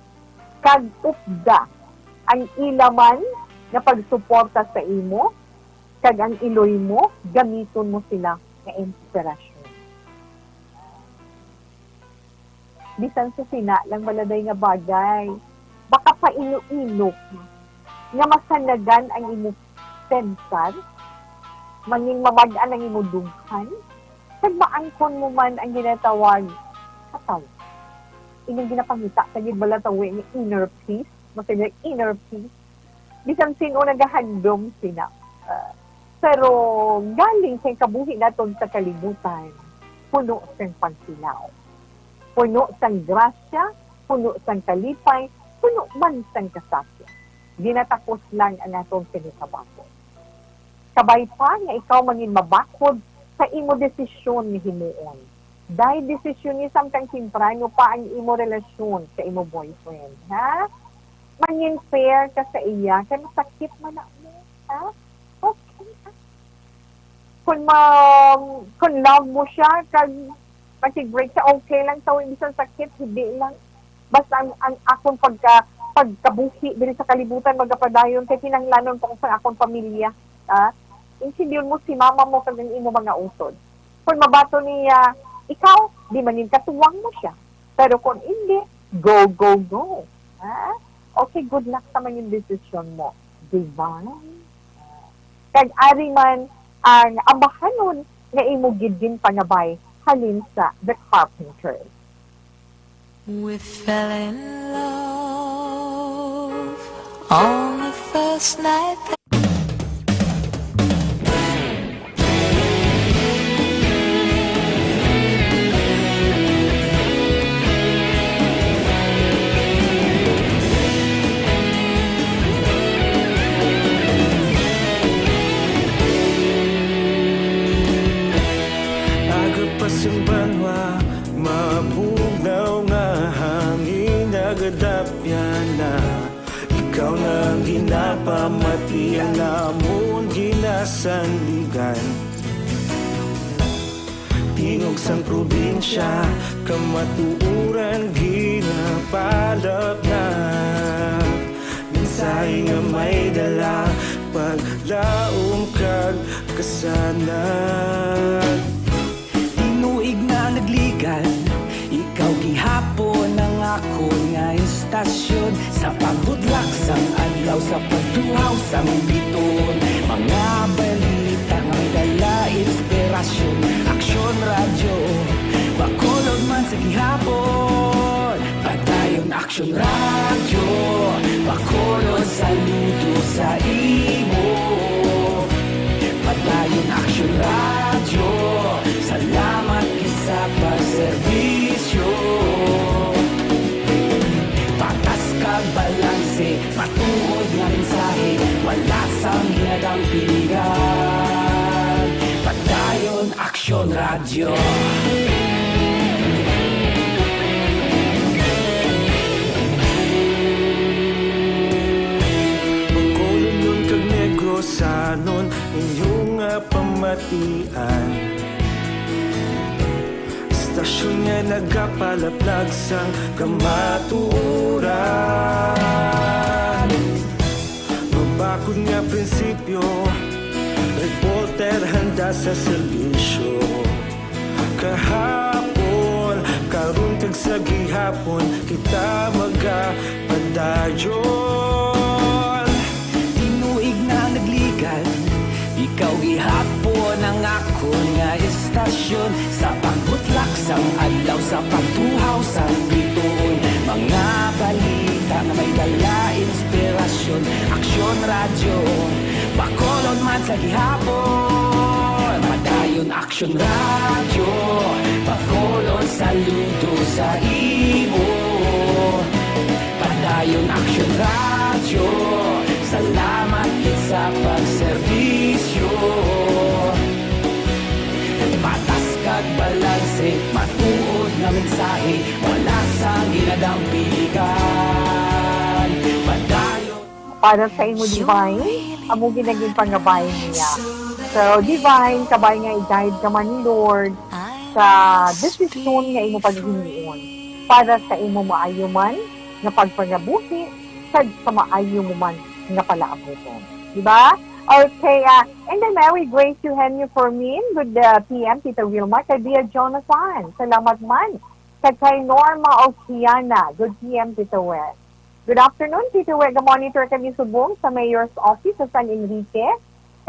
Speaker 5: Kag upda ang ilaman nga pagsuporta sa imo, kag ang iloy mo, gamiton mo sila nga inspirasyon. Bisan sa sina lang maladay nga bagay, baka pailo-ilok nga masanagan ang imo pensar, manging mamagaan ang imo dughan, kag maangkon mo man ang ginatawag kataw. Inyong ginapangita sa gidbalatawi ni inner peace, masaya inner peace, bisan sino nagahandom sina. Pero galing sa kabuhi naton sa kalibutan, puno sang pagsilaw. Puno sang grasya, puno sang kalipay, puno man sang kasasya. Ginatapos lang ang atong sinikabakod. Kabay pa nga ikaw mangin mabakod sa imo desisyon ni himuon. Dahil desisyon ni samtang simprano pa ang imo relasyon sa imo boyfriend. Ha? Mangin fair ka sa iya, kaya masakit man na mo. Ha? Okay. Kung love mo siya, kag makig-break siya, okay lang sa isang sakit, hindi lang. Basta ang akong pagkabuhi din sa kalibutan, magapadayon, kay kinanglanon po sa akong pamilya. Ha? Insindiyon mo si mama mo kag ang imo mga usod. Kung mabato niya, ikaw, di manin katuwang mo siya. Pero kung hindi, go, go, go. Ha? Okay, good luck sa mga desisyon mo. Divine. Kag ari man ang ambahanon nga imo gid din pangabay halin sa The Carpenters.
Speaker 9: We fell in love on the first night.
Speaker 3: Pasang banwa, mabugnaw nga hangin nagadapyan na. Ikaw na ang ginapamati, ang namon ginasandigan. Tingog sang probinsya, kamatuuran ginapalap na. Minsay nga may dala, paglaom kag kasanan.
Speaker 6: Nagligan, ikaw gihapon ang ako nga istasyon sa pagbudlak sang adlaw sa pagtuhaw sang biton. Mga balita nga dala inspirasyon, aksyon radyo, bakolod man sa gihapon. Padayon aksyon radyo, bakolod saludo sa imo. Padayon aksyon radyo, salamat sa pagserbisyo. Patas kag balanse, matuod nga mensahe, wala sang ginadang piligan. Padayon aksyon radyo.
Speaker 3: Pagkulong yun kag negros sanon inyong pamatian. Stasyon nga nagapalaplag sang kamatuuran. Mabakod nga prinsipyo, reporter handa sa serbisyo. Kahapon, karon kag sa gihapon, kita magapadayon.
Speaker 6: Tinuig na nagligan, ikaw gihapon ang ako nga istasyon sa pagbutlak sang adlaw sa pagtuhaw sang bituon. Mga balita na may dala inspirasyon, aksyon radyo, bakolon man sa gihapon. Padayon aksyon radyo, bakolon saludo sa imo. Padayon aksyon radyo, salamat sa pagserbisyo. Patas kag balanse, matuod na mensahe, wala sa ginadang piligan. Padayon
Speaker 5: Para sa imo divine, amo ginaging pangabay niya. So divine, kabay nga i-guide ka man ni Lord sa desisyon nga imo paghihimuon. para sa imo maayo man nga pagpangabuhi kag sa maayo mo man nga palaabuton. Diba? Okay, and then Mary Grace Eugenio Formin, good PM, Tita Wilma, kay Bia Jonathan, salamat man. Kay Norma Okiana, good PM, Tita Wes. Good afternoon, Tita Wes, monitor kami subong sa Mayor's Office sa San Enrique.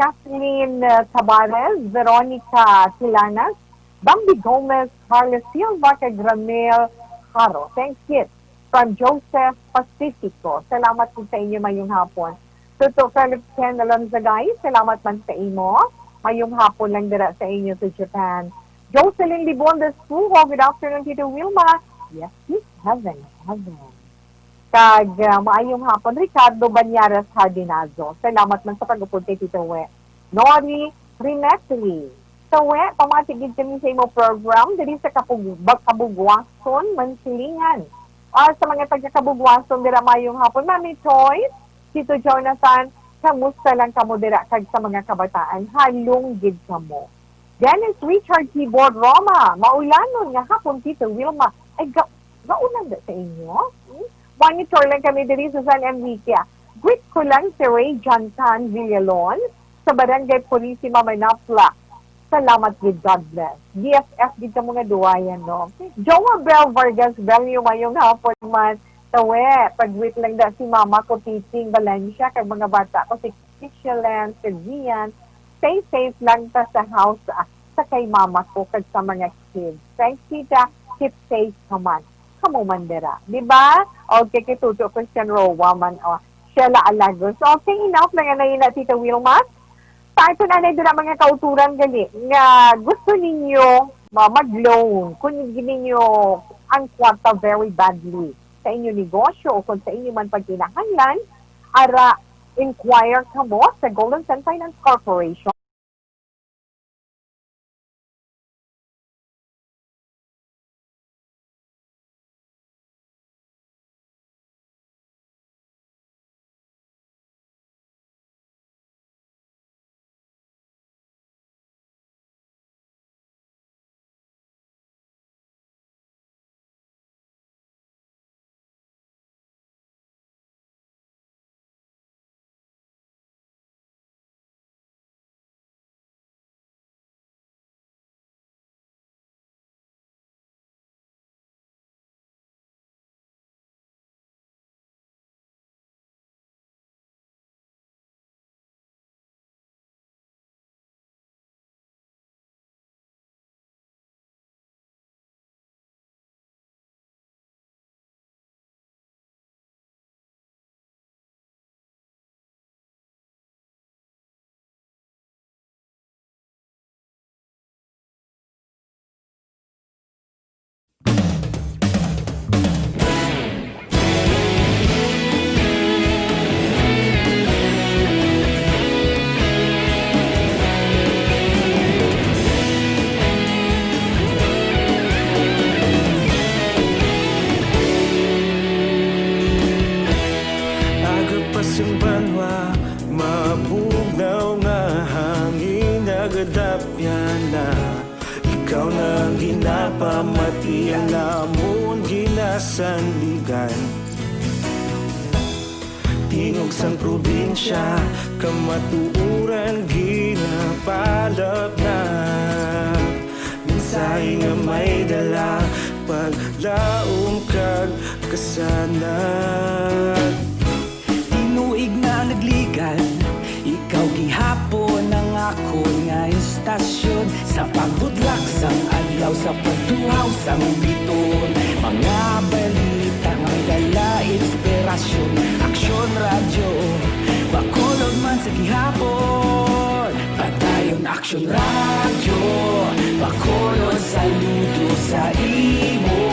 Speaker 5: Kathleen Tabares, Veronica Tilanas, Bambi Gomez, Carlos Silva, kay Gramel Caro. Thanks, Kit. From Joseph Pacifico. Salamat po sa inyo mayong hapon. Tuto Philip Ken Alonzagay, salamat man sa imo. Mayong hapon lang dira sa inyo sa Japan. Jocelyn Libondes Puho, good afternoon, Tito Wilma. Yes, please, heaven. Kag maayong hapon, Ricardo Banyaras Hardinazo. Salamat man sa pag-upod kay Tito We. Nori Rinetli. So we, pamatigid kami sa imo program diri sa Kabugwason, Mansilingan. Sa mga taga-Kabugwason, dira mayong hapon. Mami Choice, Tito Jonathan, kamusta lang kamo dira kag sa mga kabataan? Halong gid kamo. Dennis Richard Keyboard Roma, maulanon nga hapon, Tito Wilma. Ay, gaunan da sa inyo? Monitor lang kami diri sa San Enrique. Greet ko lang si Ray Jantan Villalon sa Barangay Purisima, Manapla. Salamat gid, God bless. BFF gid ka mga duwayan, no? Joa Bel Vargas, value mayong hapon man. Tawe, pag-greet lang da si Mama ko, Titing Valencia, kag mga bata ko, si Kishalan, si Zian. Stay safe lang ta sa house, sa kay Mama ko, kag sa mga kids. Thanks, Tita. Keep safe naman. Kamu mandera. Diba? Okay, kay Tuto Christian Rowa man. Sheila Alagos. Okay, enough lang na Tita Wilma. Sa ito na na mga kauturan gali nga gusto ninyo mag-loan kung ninyo ang kwarta very badly sa inyo negosyo o kung sa inyo man pagkinahanglan, ara inquire ka mo sa Golden Sun Finance Corporation.
Speaker 3: Pamati ang lamon ginasandigan. Tingog sang probinsya kamatuuran ginapalap na. Mensahe nga may dala paglaom kag kasanag.
Speaker 6: Tinuig na nagligan, ikaw gihapon ang ako nga istasyon. Sa pagbudlak sang adlaw, sa pagtuhaw sang biton. Mga balita nga dala inspirasyon. Aksyon radyo, bakolog man sa gihapon. Padayon aksyon radyo, bakolog saludo sa imo.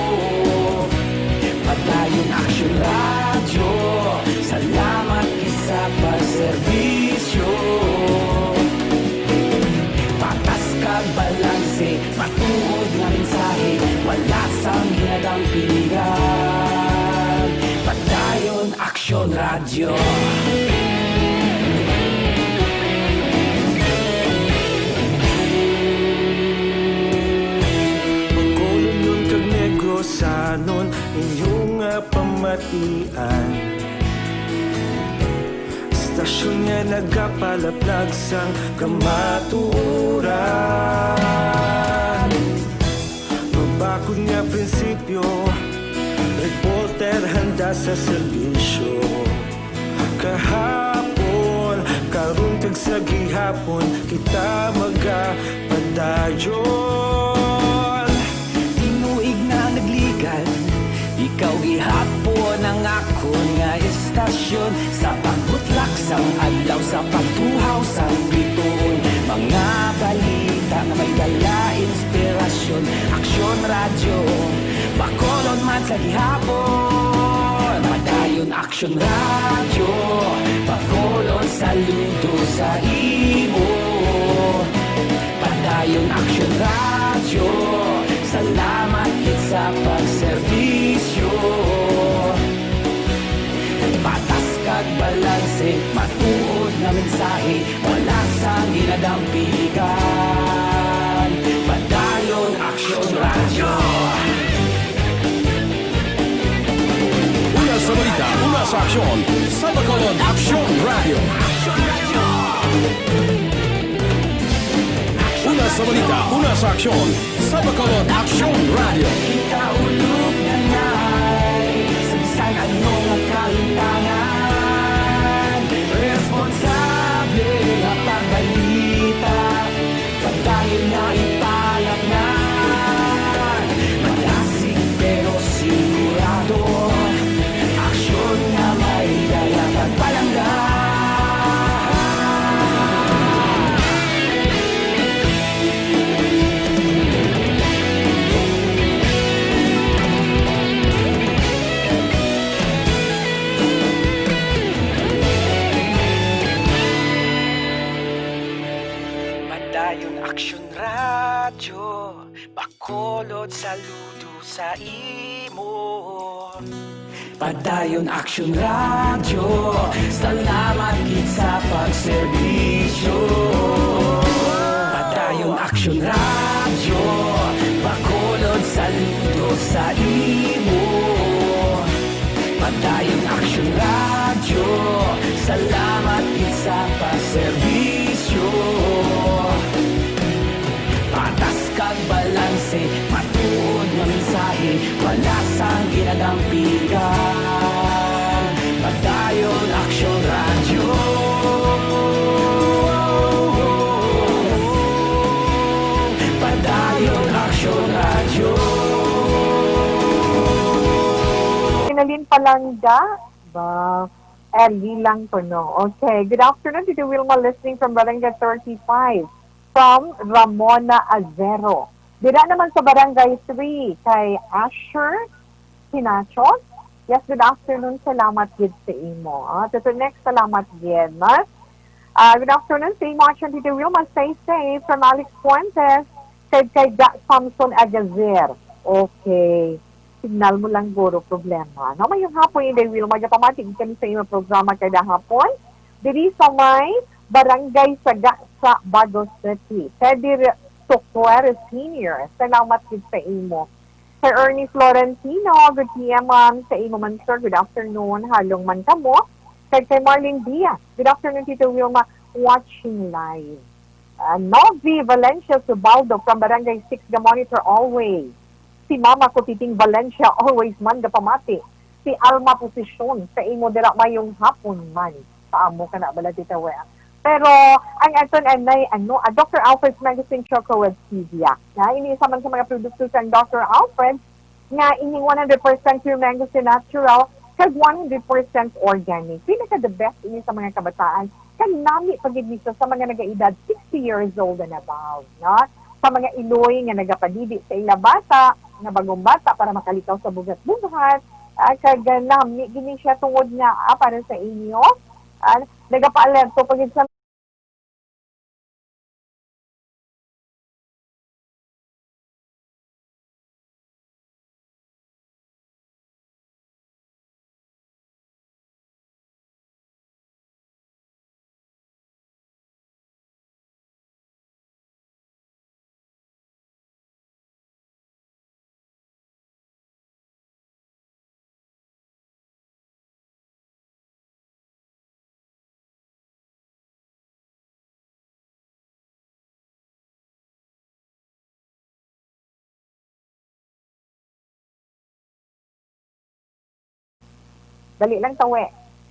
Speaker 6: Padayon aksyon radyo, salamat kisa pagserbisyo. Patas kag balanse, matuod nga mensahe, wala sang hinagang pilihan. Padayon aksyon radyo.
Speaker 3: Bacolod nun kag Negros Sanon, batian. Istasyon niya nagapalaplag sang kamaturan. Mabakod nga prinsipyo, reporter handa sa serbisyo. Kahapon, karuntag sa gihapon, kita magapadayon.
Speaker 6: Tinuig na nagligan, ikaw gihapon ang akon nga istasyon. Sa pagbutlak sang adlaw, sa pagtuhaw sang bituon, mga balita na may dala inspirasyon. Aksyon radyo, Bacolod man sa gihapon. Padayon Aksyon radyo, Bacolod saludo sa imo. Padayon Aksyon radyo, salamat kit sa pagserbisyo. Patas kag balanse, matuod na mensahe, wala sang ginadampigan. Padayon Aksyon radyo.
Speaker 4: Una sa balita, una sa aksyon, sa Bacolod Aksyon Radio. Una sa balita, una sa aksyon, sa Bacolod Aksyon Radio.
Speaker 6: Ikaulog na na'y sa bisan anong nakahintangan. Responsable na pagbalita, pagdahil na ipalagnan. Malasig pero sigurado, aksyon na may dalang pagpalanggan. Padayon Aksyon radyo, Bacolod saludo sa imo. Padayon Aksyon radyo, salamat gid sa pagserbisyo. Padayon Aksyon radyo, Bacolod saludo sa imo. Padayon Aksyon radyo, salamat gid sa pagserbisyo. Patas kag balanse, matuod nga mensahe, wala sang ginadampigan. Padayon Aksyon radyo. Padayon Aksyon radyo.
Speaker 5: Pinalin Palangga? Ba, early lang to, no? Okay. Good afternoon to the Wilma listening from Barangay 35. From Ramona Azero. Dira naman sa Barangay 3 kay Asher Pinachos. Yes, good afternoon. Salamat gid sa imo. To the next, salamat gid. Good afternoon sa imo. Action to the Wilma. Stay safe. From Alex Fuentes. Kay Samson Agazer. Okay. Signal mo lang guro problema. No, may yung hapon yung day Wilma. Pamatig kami sa imo programa kay hapon. Diri sa may Barangay Saga sa Bago City. Teddy Socuero Sr. Salamat gid sa imo. Sir Ernie Florentino, good PM sa imo man sir. Good afternoon. Halong man kamo. Kay Marlene Diaz. Good afternoon, Tito Wilma. Watching live. Novi Valencia Subaldo from Barangay 6 ga monitor always. Si Mama ko Titing Valencia always man ga pamati. Si Alma Posisyon sa imo dira mayong hapon man. Paamo ka na bala Tita Wea. Pero ang aton ay Dr. Alfred's Magazine Choco with Stevia. Ini isa man sa mga produkto sa Dr. Alfred nga ining 100% pure mango natural kag 100% organic. Pinaka the best ini sa mga kabataan kag nami pagid sa mga nagaedad 60 years old and above, no? Sa mga iloy nga nagapadidi sa ila bata, nga bagong bata para makalikaw sa bugat-bugat, kag nami gini siya tungod nga para sa inyo. Nagapa-alerto pagid sa Dali lang tawe.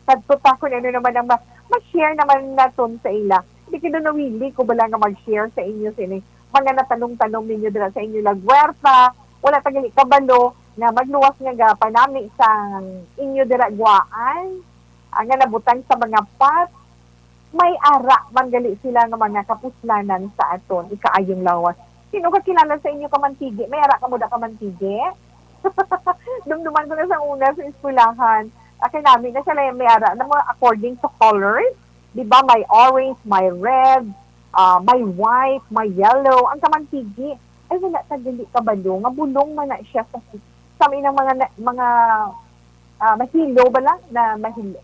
Speaker 5: Tagtuta ko na naman ang ma-share naman naton sa ila. Hindi ko nawili ko bala nga mag-share sa inyo sini. Mga natanong-tanong ninyo dira sa inyo lagwerta, wala tagali kabalo na magluwas nga panami sa inyo dira guaan. Ang nabutan sa mga pat, may ara man gali sila ng mga kapuslanan sa aton, ikaayong lawas. Sino ka kilala sa inyo kamantigi? May ara ka mo da kamantigi? Dumduman ko na sa una sa eskwelahan. Kaya namin na sila may ara na mga according to colors. Diba? May orange, may red, may white, may yellow. Ang kamantigi, ay wala tagali kabalo. Nga bulong man na siya sa ng mga mahilo ba lang na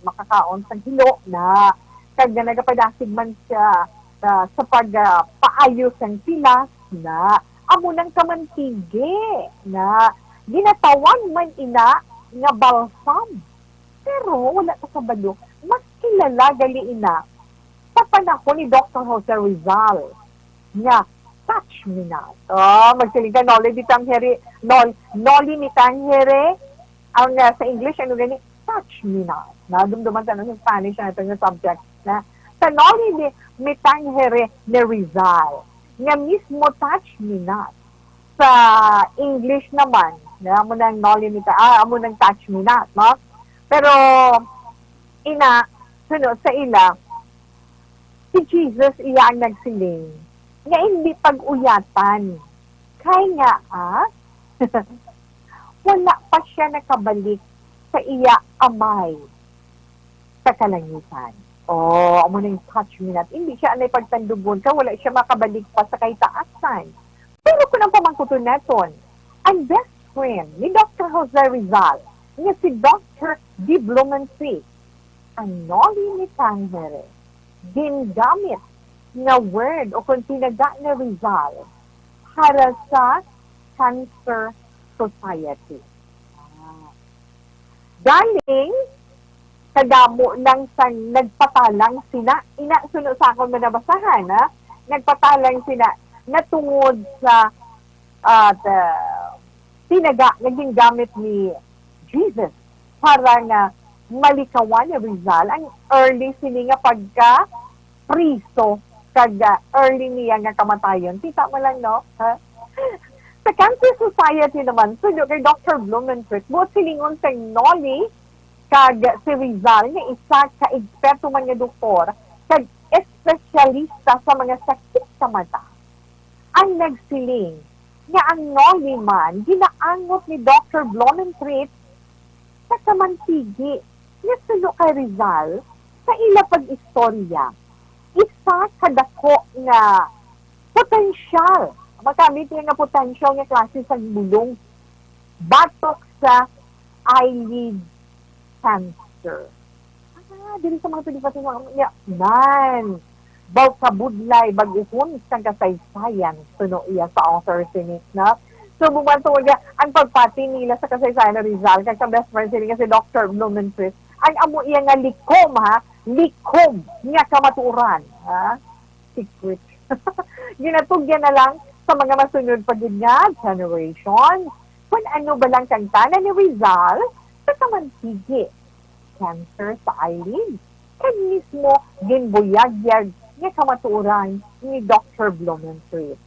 Speaker 5: makakaon sa hilo na kag nagapadasig man siya sa pagpaayos ng pilas na amo ng kamantigi na ginatawag man ina nga balsam. Pero wala ka sa balo. Mas kilala gali ina sa panahon ni Dr. Jose Rizal nga touch me not. Magsiling ka noli mitanghere ang sa English ano gani touch me not. Na dumduman sa Spanish na ito yung subject na sa noli mitanghere ni Rizal nga mismo touch me not. Sa English naman na amo nang amo nang touch me not, no? Pero sunod sa ila si Jesus iya ang nagsiling nga hindi pag-uyatan kay nga wala pa siya nakabalik sa iya amay sa kalangitan. Amo nang touch me not. Hindi siya anay pagtandugon ka, wala siya makabalik pa sa kaitaasan. Pero kung ang pamangkuton naton, ang best friend ni Dr. Jose Rizal, nga si Dr. Di Blumentritt, ang noli ni Tangere, gingamit na word o kung tinaga na Rizal para sa Cancer Society. Galing kadamo ng nagpatalang sina, sunod sa akong manabasahan, nagpatalang sina natungod sa tinaga, naging gamit ni Jesus para nga malikawan ni Rizal ang early sini nga pagka-priso kag early niya nga kamatayon. Kita mo lang, no? Sa Cancer Society naman, sunod kay Dr. Blumentritt, buot silingon sa noli kag si Rizal nga isa ka-eksperto man nga doktor kag espesyalista sa mga sakit sa mata. Ang nagsiling nga ang noli man ginaangot ni Dr. Blumentritt sa kamantigi nga sulo kay Rizal sa ila pag-istorya. Isa kadako nga potensyal. Magamit nga potensyal nga klase sa bulong batok sa eyelid cancer. Dili sa mga tulipatin mga nan. Baw kabudlay bag-ukon sa kasaysayan suno iya sa author sinis na. So bumanto nga ang pagpati nila sa kasaysayan ni Rizal kag sa best friend sila si Dr. Blumentritt. Ang amo iya nga likom likom nga kamaturan secret. Ginatugyan na lang sa mga masunod pa nga generation kung ano ba lang kantana ni Rizal sa kamantigi cancer sa eyelid kag mismo ginbuyagyag nga kamaturan ni Dr. Blumentritt.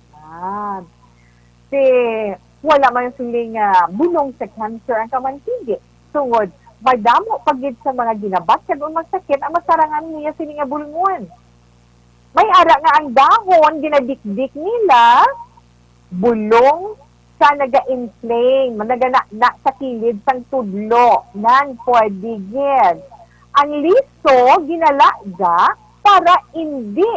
Speaker 5: Wala man siling bulong sa cancer ang kamantigi. Tungod, madamo pagid sa mga ginabat kag magsakit ang masarangan niya sini nga bulungon. May ara nga ang dahon ginadikdik nila bulong sa naga-inflame, nagana sa kilid sang tudlo nan pwede gid. Ang liso ginalaga para hindi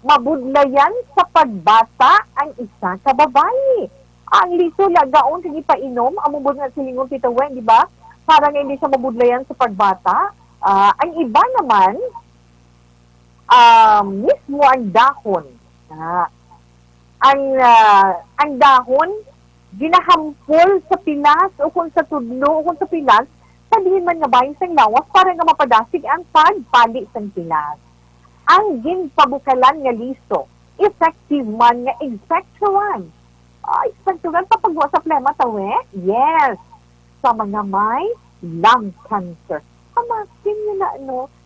Speaker 5: mabudlayan sa pagbata ang isa ka babae. Ang liso lagaon kag ipainom among nga silingon titawen, di ba? Para nga hindi siya mabudlayan sa pagbata. Ang iba naman mismo ang dahon. Ang dahon ginahampol sa pilas o kung sa tudlo o kung sa pilas, sabihin man nga bayin sang lawas para nga mapadasig ang pagpali sang pilas. Ang ginpabukalan nga liso, effective man nga expectorant. Expectorant papagwa sa plema tawe? Yes. Sa mga may lung cancer. Kamasin nyo na,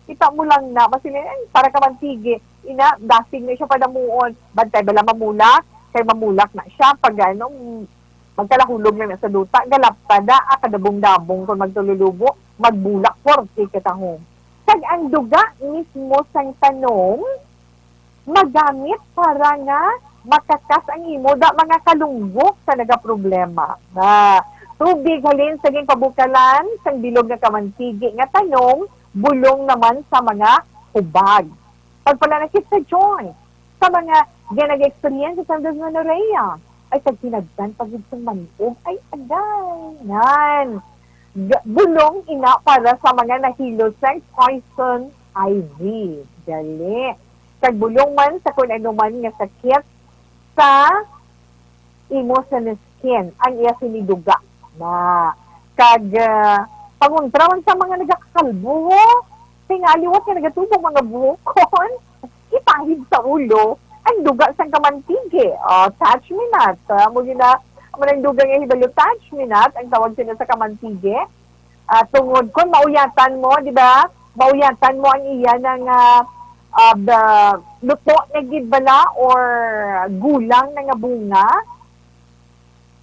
Speaker 5: kita mo lang na, masilin, para ka mantigi, dasing na siya padamuon, bantay bala mamulak, kay mamulak na siya, pag magkalahulog na sa duta, galaptada, akadabong-dabong kung magtululubo, magbulak, 40 katahong. Kag ang duga mismo sang tanong, magamit para nga makakas ang imo da mga kalunggok sa nagaproblema. Tubig halin sa pabukalan sang bilog nga kamantigi nga tanong, bulong naman sa mga hubag. Pagpalanakit sa joy, sa mga nag-experience sa dysmenorrhea, ay pagtinagdan pagitsong manipog, ay agay. Yan. Bulong ina para sa mga nahilo sa poison ivy. Dali. Kagbulong man sa kung ano man nga sakit sa imo sa skin, ang iya siniduga na panguntra man sa mga nagakakalbo, tingaliwat nga nagatubong mga buhokon, ipahid sa ulo, ang duga sa kamantigi. Touch me not. Muli na, manang duga nga hibalo, touch me not, ang tawag sila sa kamantigi. Tungod ko, mauyatan mo, di ba? Mauyatan mo ang iya ng the luto na gidbala or gulang na nga bunga.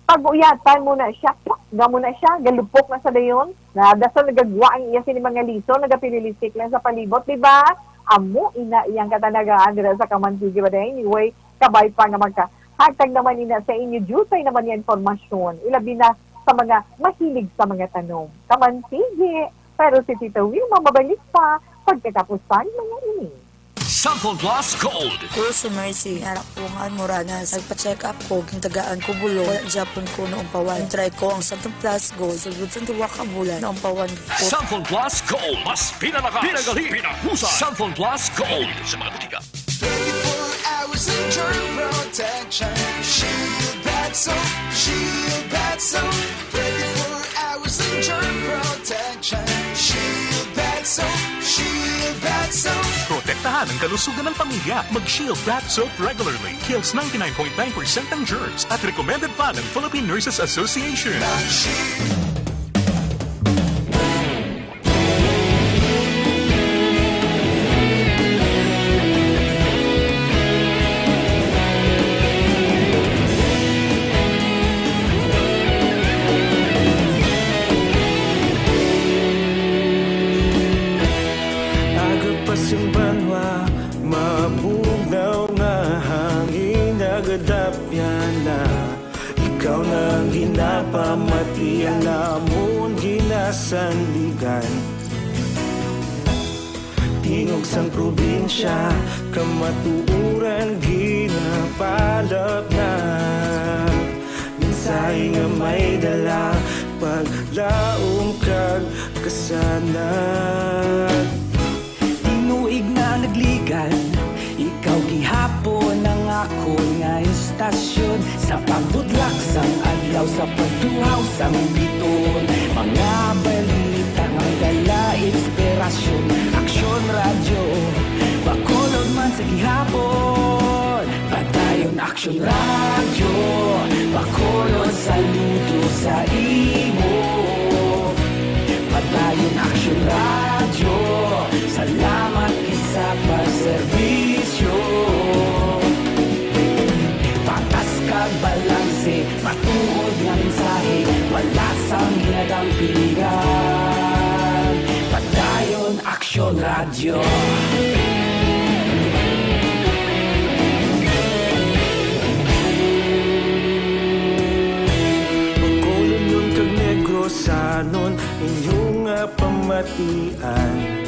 Speaker 5: Pag-uyatan mo na siya, gamo na siya, galupok na sa dayon. Dasal nagagwa ang iya sini mga liso, nagapililistik lang sa palibot, di ba? Amo, ina iyang katanagaan dira sa kamantigi ba dahil? Anyway, kabay pa nga magka-hatag naman ina sa inyo, jutay naman yung informasyon. Ilabi na sa mga mahilig sa mga tanong. Kamantigi, pero si Tita Wilma mabalik pa pagkatapusan mga ini.
Speaker 4: Sample Plus Gold.
Speaker 10: Ko si Mercy, anak ko nga Moranas. Nagpa-check up ko, gintagaan ko bulo. Wala Japon ko noong pawan. Try ko ang Sample Plus Gold. Sugod sa tuwa ka bulan noong pawan ko.
Speaker 4: Sample Plus Gold. Mas pinalakas, pinagaling, pinahusay. Sample Plus Gold. Sa mga butika.
Speaker 8: 24 hours of germ protection. Shield that soap, shield that soap. 24 hours of germ protection. Shield that soap, shield that soap.
Speaker 11: Protektahan ang kalusugan ng pamilya. Mag-Shield Bath Soap regularly. Kills 99.9% ng germs at recommended pa ng Philippine Nurses Association.
Speaker 3: Simbanwa, mabugnaw nga hangin nagadapyan na. Ikaw nang ginapamati, alamon ginasandigan. Tingog sang probinsya, kamatuuran ginapalap na. Minsay nga may dala, paglaong kag kasanag.
Speaker 6: Na nagligan, ikaw gihapon ang ako nga istasyon sa pagbudlak sang adlaw sa pagtuhaw sang biton. Mga balita nga dala inspirasyon, aksyon radyo, bakolod man sa gihapon. Padayon aksyon radyo, bakolod saludo sa imo. Padayon aksyon radyo, salamat sa pagserbisyo. Patas kag balanse, matuod nga mensahe, wala sang hinagang pilihan. Padayon Aksyon Radyo.
Speaker 3: Makulong nun kag Negrosanon, inyong pamatian.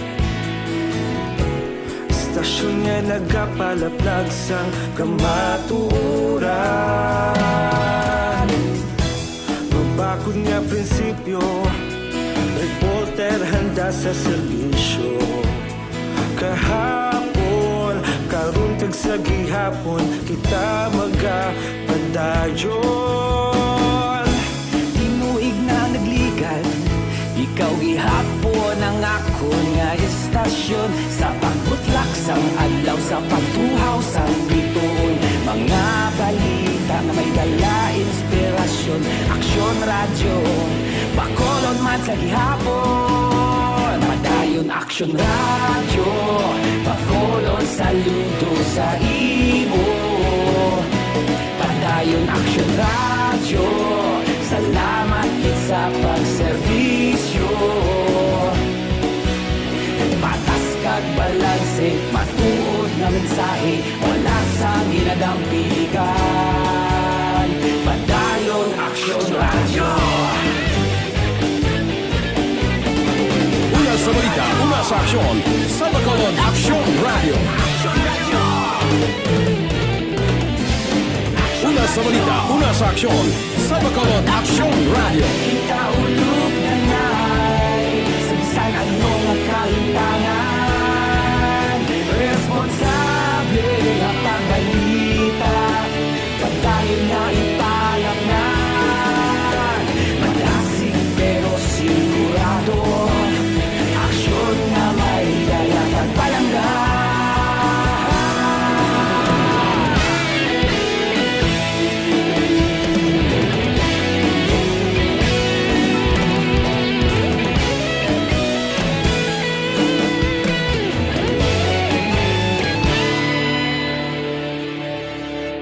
Speaker 3: Stasyon nga nagapalaplag sang kamatuuran. Mabakod nga prinsipyo, reporter handa sa serbisyo. Kahapon, karuntag sa gihapon, kita magapadayon.
Speaker 6: Tinuig na nagligan, ikaw gihapon ang ako nga istasyon sa pagbutlak sang adlaw sa pagtuhaw sang bituon. Mga balita na may dala inspirasyon, aksyon radyo, bakolod man man sa gihapon. Padayon Action Radio, pakolon saludo sa imo. Padayon Action Radio, salamat kit sa pagserbisyo. Patas kag balanse, matuod na mensahe, wala sang ginadampigan. Padayon Action Radio.
Speaker 4: Una sa balita, una sa aksyon, sa Bacolod Action Radio. Una sa balita, una sa aksyon, sa Bacolod Action Radio.
Speaker 6: Ikaulog na na'y sabisan anong kahintangan. Responsable na pagbalita, pagdahin na ipalangnan. Malasig pero sigurado, aksyon na may dala pagpalanggan.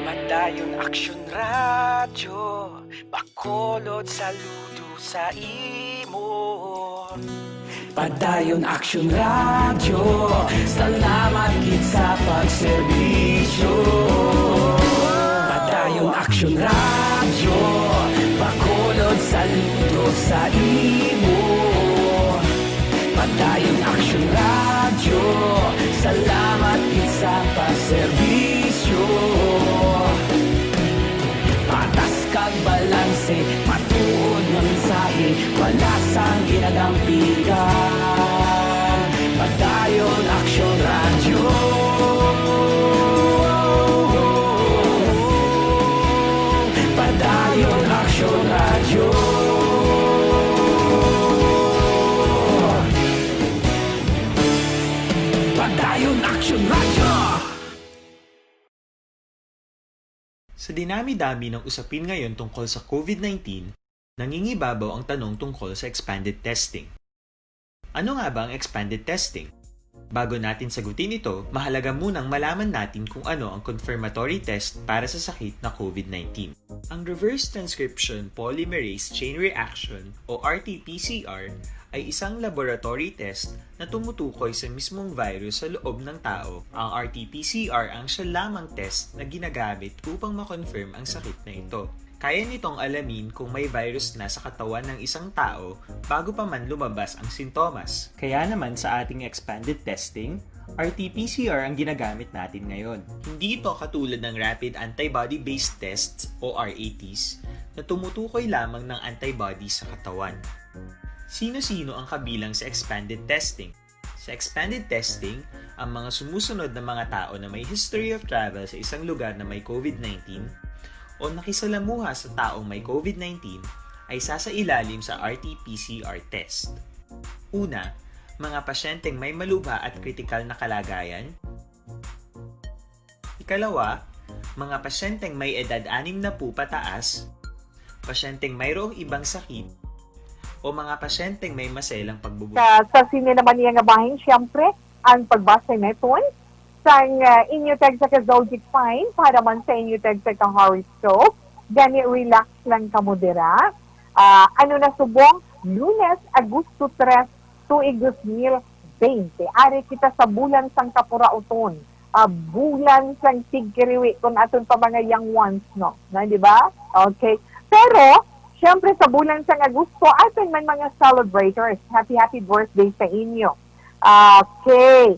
Speaker 6: Padayon Action Radio, Bacolod saludo sa imo. Padayon Action Radio, salamat kit sa pagserbisyo. Padayon Action Radio, Bacolod saludo sa imo. Padayon Action Radio, salamat kit sa pagserbisyo. Patas kag balanse, matuod nga mensahe, wala sang ginadampigan. Padayon Action Radio. Padayon Action Radio. Padayon Action Radio.
Speaker 12: Sa dinami-dami ng usapin ngayon tungkol sa COVID-19, nangingibabaw ang tanong tungkol sa expanded testing. Ano nga ba ang expanded testing? Bago natin sagutin ito, mahalaga munang malaman natin kung ano ang confirmatory test para sa sakit na COVID-19. Ang reverse transcription polymerase chain reaction o RT-PCR ay isang laboratory test na tumutukoy sa mismong virus sa loob ng tao. Ang RT-PCR ang siya lamang test na ginagamit upang makonfirm ang sakit na ito. Kaya nitong alamin kung may virus na sa katawan ng isang tao bago pa man lumabas ang sintomas. Kaya naman sa ating expanded testing, RT-PCR ang ginagamit natin ngayon. Hindi ito katulad ng rapid antibody-based tests o RATs na tumutukoy lamang ng antibodies sa katawan. Sino-sino ang kabilang sa expanded testing? Sa expanded testing, ang mga sumusunod na mga tao na may history of travel sa isang lugar na may COVID-19 o nakisalamuha sa taong may COVID-19 ay sasailalim sa RT-PCR test. Una, mga pasyenteng may malubha at kritikal na kalagayan. Ikalawa, mga pasyenteng may edad 60 pataas, pasyenteng mayroong ibang sakit, o mga pasyenteng may maselang pagbubuhay.
Speaker 5: Sa sine naman niya nga bahin, siyempre, ang pagbasa neton sa inyo tag sa ka-Zolgic Fine para man sa inyo tag sa ka-horoscope. Gani, relax lang ka modera. Ano na subong? Lunes, Agosto 3, tuig 2020. Ari kita sa bulan sang kapurauton. Bulan sang tigkiriwi kung aton pa mga young ones, no? Na, di ba? Okay. Pero, siyempre sa bulan sang Agosto, atin man mga celebrators. Happy birthday sa inyo. Okay.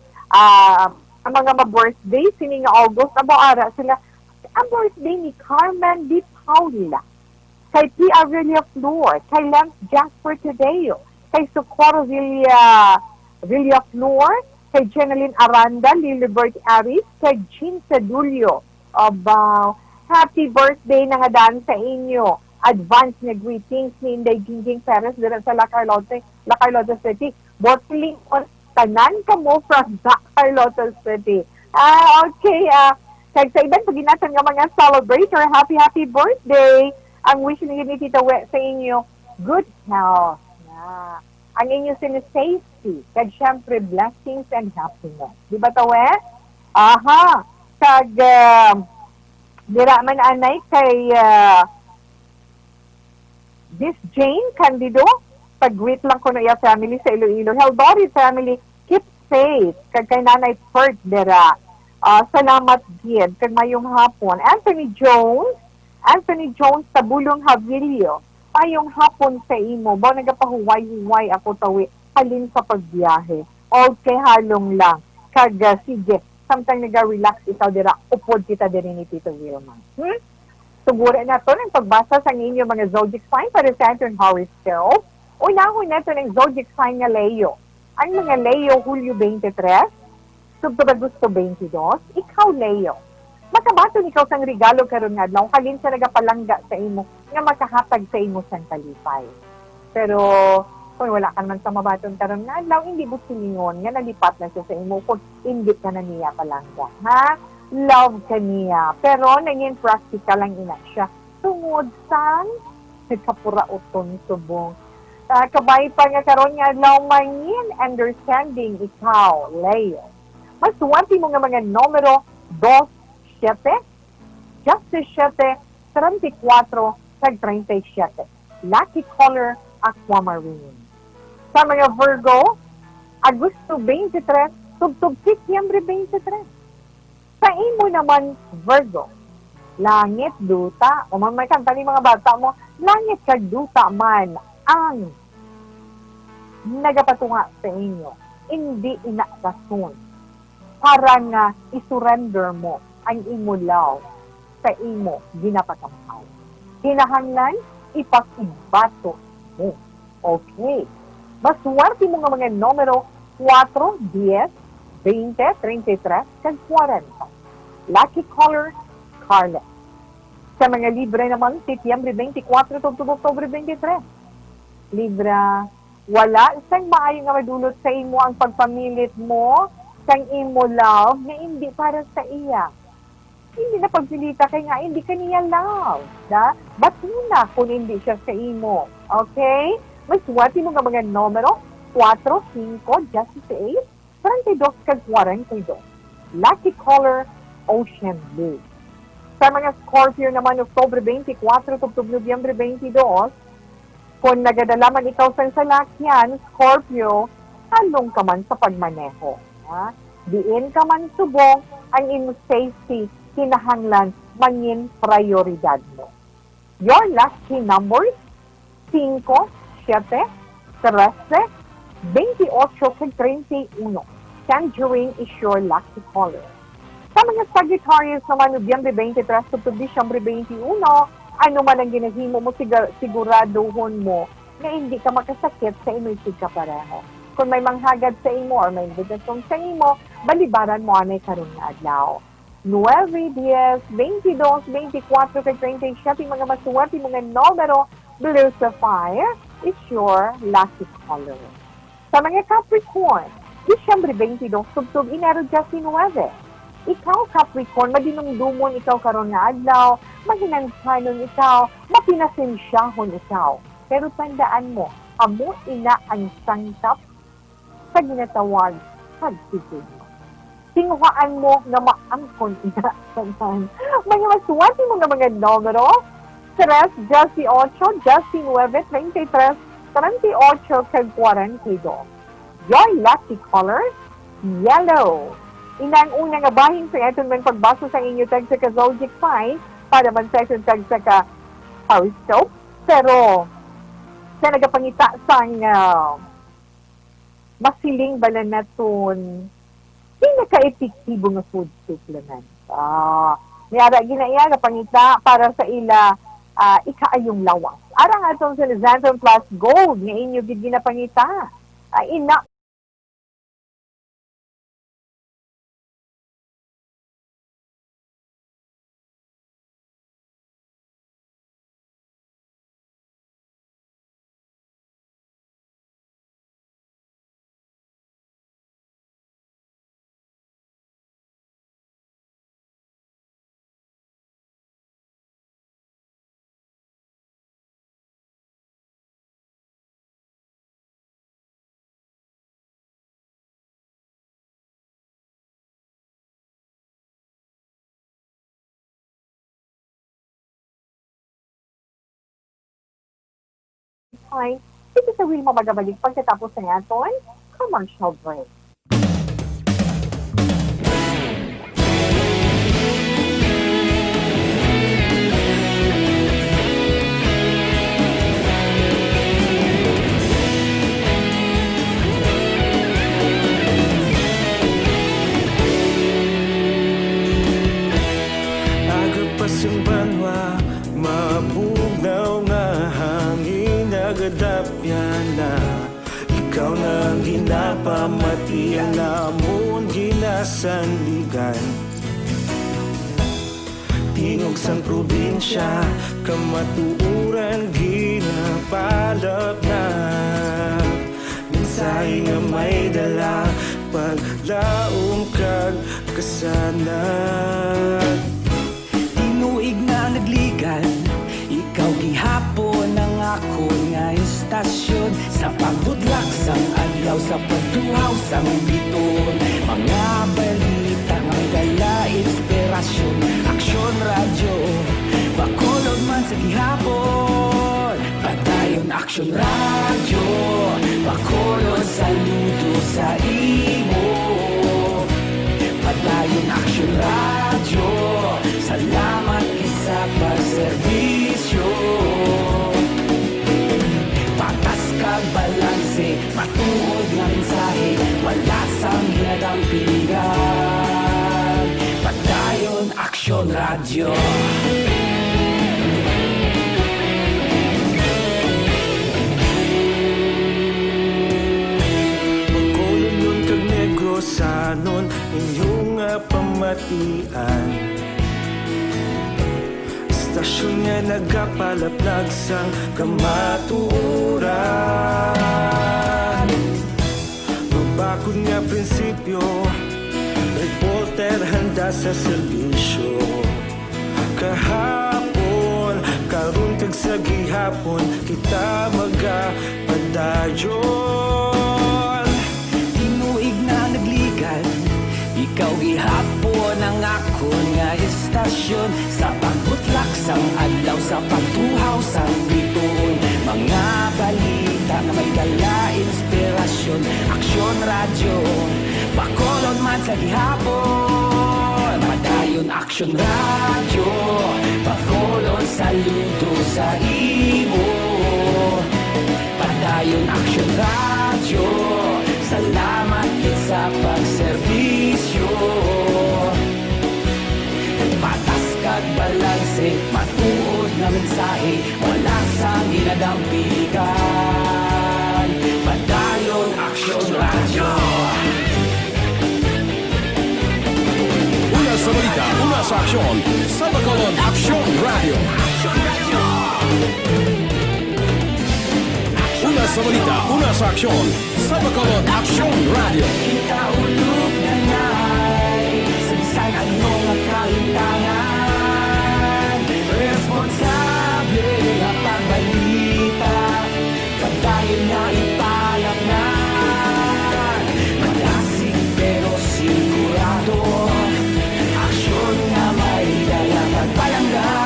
Speaker 5: Ang mga ma-birthday, sining August, ara sila. Ang birthday ni Carmen Di Paula, kay P. Aurelia Flor, kay Lance Jasper Tadeo, kay Socorro Villa Flor, kay Jeneline Aranda, Lilibert Aris, kay Jean Sedulio. Happy birthday na nga daan sa inyo. Advance na greetings ni Inday Jingjing Perez dito sa La Carlota City. Bottling on tanan ka mo from La Carlota City. Okay. Kag sa iban, pag inatan nga mga celebrator, happy birthday. Ang wish ni Tita We sa inyo, good health. Ang inyo safety, kag syempre blessings and happiness. Di ba tawe? Aha. Kag dira man anay kay this Jane Candido, pag-greet lang ko na iya family sa Iloilo. Helbari family, keep safe. Kag kay Nanay Pert dira. Salamat gid. Kag mayong hapon. Anthony Jones sa Bulong Havilio. Mayong hapon sa imo. Ba nagapahuway-huway ako tawi halin sa pagbiyahe. Okay, halong lang. Kag sige, samtang naga-relax ikaw dira, upod kita diri ni Tito Wilma. Siguro na to ng pagbasa sa inyo mga zodiac sign para sa Saturn horoscope. Unahon na to ng zodiac sign nga Leo. Ang mga Leo, Hulyo 23, Subto Agosto 22, ikaw Leo. Makabaton ikaw sang regalo karon nga adlaw halin sa nagapalangga sa imo nga makahatag sa imo sang kalipay. Pero kung wala ka man sa mabaton karon nga adlaw, hindi mo silingon nga nalipat na siya sa imo kung hindi ka na niya palangga. Ha? Love ka niya. Pero naging practical lang ina siya. Tungod sang nagkapurauton subong. Kabay pa nga karon nga adlaw mangin understanding ikaw, Leo. Masuwanti mo nga mga numero 2, 7, 17, 34, tag 37. Lucky color, aquamarine. Sa mga Virgo, Agosto 23, tubtub Setyembre 23. Sa imo naman, Virgo, langit, duta, o may kanta ni mga bata mo, langit kag duta man ang nagapatunga sa inyo. Hindi inakasun. Para nga isurrender mo ang imo love sa imo ginapakampaw. Kinahanglan, ipakibato mo. Okay. Maswerte mo nga mga numero 4, 10, 20, 33, kag 40. Lucky color, scarlet. Sa mga Libre naman, Setyembre 24 to Oktubre 23. Libra, wala sang maayo nga madulot sa imo ang pagpamilit mo sang imo love na hindi para sa iya. Hindi na pagpilita kay nga hindi ka niya love. Da? Ba't muna kung hindi siya sa imo? Okay? Maswerte mo nga mga numero 4, 5, 16, 32, kag 42. Lucky color, ocean blue. Sa mga Scorpio naman, Oktubre 24 to Nobyembre 22, kung nagadalaman ikaw sa salakyan, Scorpio, halong ka man sa pagmaneho. Ha? Diin ka man subong, ang imo safety, kinahanglan, mangin prioridad mo. Your lucky numbers, 5, 7, 13, 28, kag 31. Tangerine is your lucky color. Sa mga Sagittarius naman, Nobyembre 23 to Disyembre 21, ano man ang ginahimo mo, siguraduhon mo na hindi ka makasakit sa inuisig ka pareho. Kung may manghagad sa imo or may imbitasyon sa imo, balibaran mo anay karon nga adlaw. 9, 10, 22, 24, 37, mga masuwerte mga numero, blue sapphire is your lucky color. Sa mga Capricorn, Disyembre 22, tubtub Enero 19. Ikaw, Capricorn, madinumdumon ikaw karon nga adlaw, mahinansanon ikaw, mapinasensyahon ikaw. Pero tandaan mo, amo ina ang sangkap sa ginatawag pagsisid mo. Tinguhaan mo nga maangkon ina santan. Mga masuwati mo nga mga numero, 3, 18, 19, 23, 38, kag 42. Your lucky color, yellow. Inang una nga bahin sa eton man pagbaso sa inyo tag sa ka-zodiac sign para man sa eton tag sa ka-horoscope. Pero, sa nagapangita sang masiling bala naton pinaka-epektibo nga food supplement. Niyara ginaya nga pangita para sa ila ikaayong lawas. Arang atong sa Xanthan Plus Gold nga inyo gid ginapangita. Ina kalipay. Ito sa Wilma magabalik pagkatapos ng aton commercial break.
Speaker 3: Yung banwa, mabugnaw nga hangin nagadapyan na. Ikaw na ginapamati ang namon ginasandigan. Tingog sang probinsya, kamatuuran ginapalap na. Minsay nga may dala, paglaong kag kasanag.
Speaker 6: Tinuig na nagligan, ikaw gihapon ang ako nga istasyon. Sa pagbudlak sang adlaw, sa pagtuhaw sang biton. Mga balita nga may dala inspirasyon. Aksyon radyo, bakolod man sa gihapon. Padayon aksyon radyo, bakolod saludo sa imo. Padayon aksyon radyo, salamat sa pagserbisyo. Patas kag balanse, matuod nga mensahe, wala sang ginadampingan. Padayon aksyon radyo.
Speaker 3: Magkulon nun kag negrosanon, inyong pamatian. Stasyon nga nagapalaplag sang kamaturan. Magbakod nga prinsipyo, reporter handa sa serbisyo. Kahapon, karon kag sa gihapon, kita magapadayon.
Speaker 6: Tinuig na nagligan, ikaw gihapon ang ako nga istasyon. Sa pagbutlak sang adlaw, sa pagtuhaw sang biton. Mga balita na may dala inspirasyon. Aksyon radyo, bakolod man sa gihapon. Padayon aksyon radyo, bakolod saludo sa imo. Padayon aksyon radyo, salamat kit sa pagserbisyo. Patas kag balanse, matuod na mensahe, wala sang ginadampigan. Padayon aksyon radyo.
Speaker 4: Una sa balita, una sa aksyon, sa Bacolod Aksyon Radio. Una sa balita, una sa aksyon, sa Bacolod Aksyon Radio.
Speaker 6: Kita ulog na na'y sabisan ano nga kahintangan. Responsable nga pagbalita, kadayon na ipalaknan. Malasig pero sigurado, aksyon nga may dalang magpalanggan.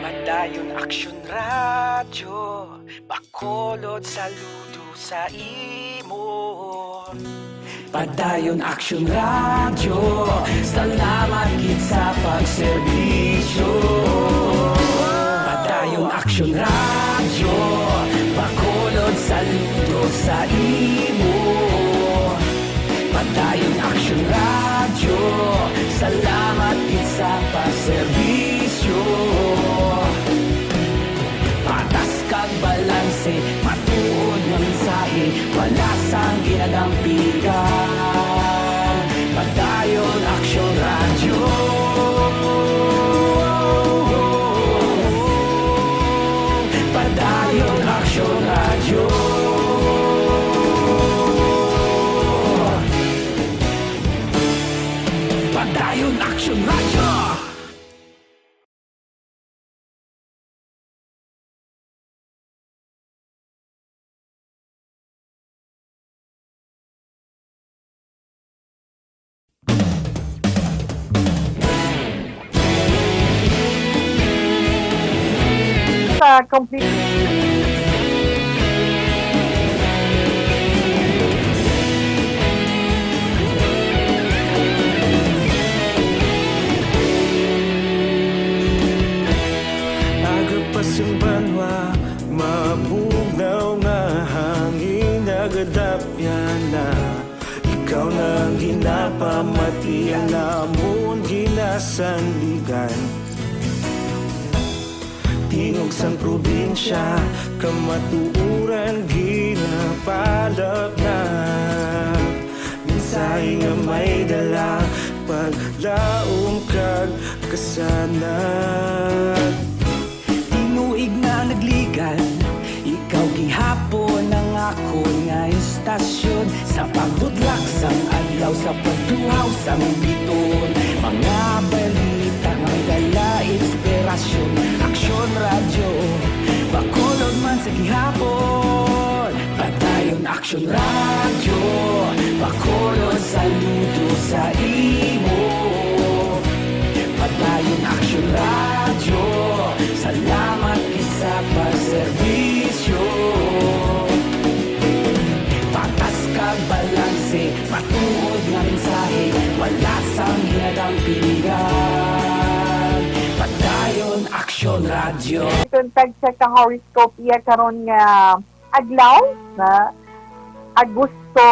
Speaker 6: Padayon aksyon radyo, bakolod saludo sa imo. Padayon aksyon radyo, salamat kit sa pagserbisyo. Padayon aksyon radyo, bakolod saludo sa imo. Padayon aksyon radyo, salamat kit sa pagserbisyo. Patas kag balanse, matuod nga mensahe, wala sang ginadampigan. Padayon aksyon radyo. Padayon aksyon radyo. Padayon aksyon radyo.
Speaker 5: complete.
Speaker 3: Pasang banwa, mabugaw nga hangin nagadapyan na. Ikaw nang ginapamati, alamon ginasandigan. Tingog sang probinsya, kamatuuran ginapalap na. Minsay nga may dala, paglaom kag kasanag.
Speaker 6: Tinuig na nagligan, ikaw gihapon ang ako nga istasyon. Sa pagbutlak sang adlaw, sa pagduhaw sang biton. Mga balita nga dala inspirasyon. Aksyon radyo, bakolod man sa gihapon. Padayon aksyon radyo, bakolod saludo sa imo. Padayon aksyon radyo, salamat kisa pagserbisyo. Patas kag balanse, matuod nga mensahe, wala sang hinadang pilihan. Padayon aksyon radyo.
Speaker 5: Tuntag sa ka-horoscope iya karon nga adlaw na Agosto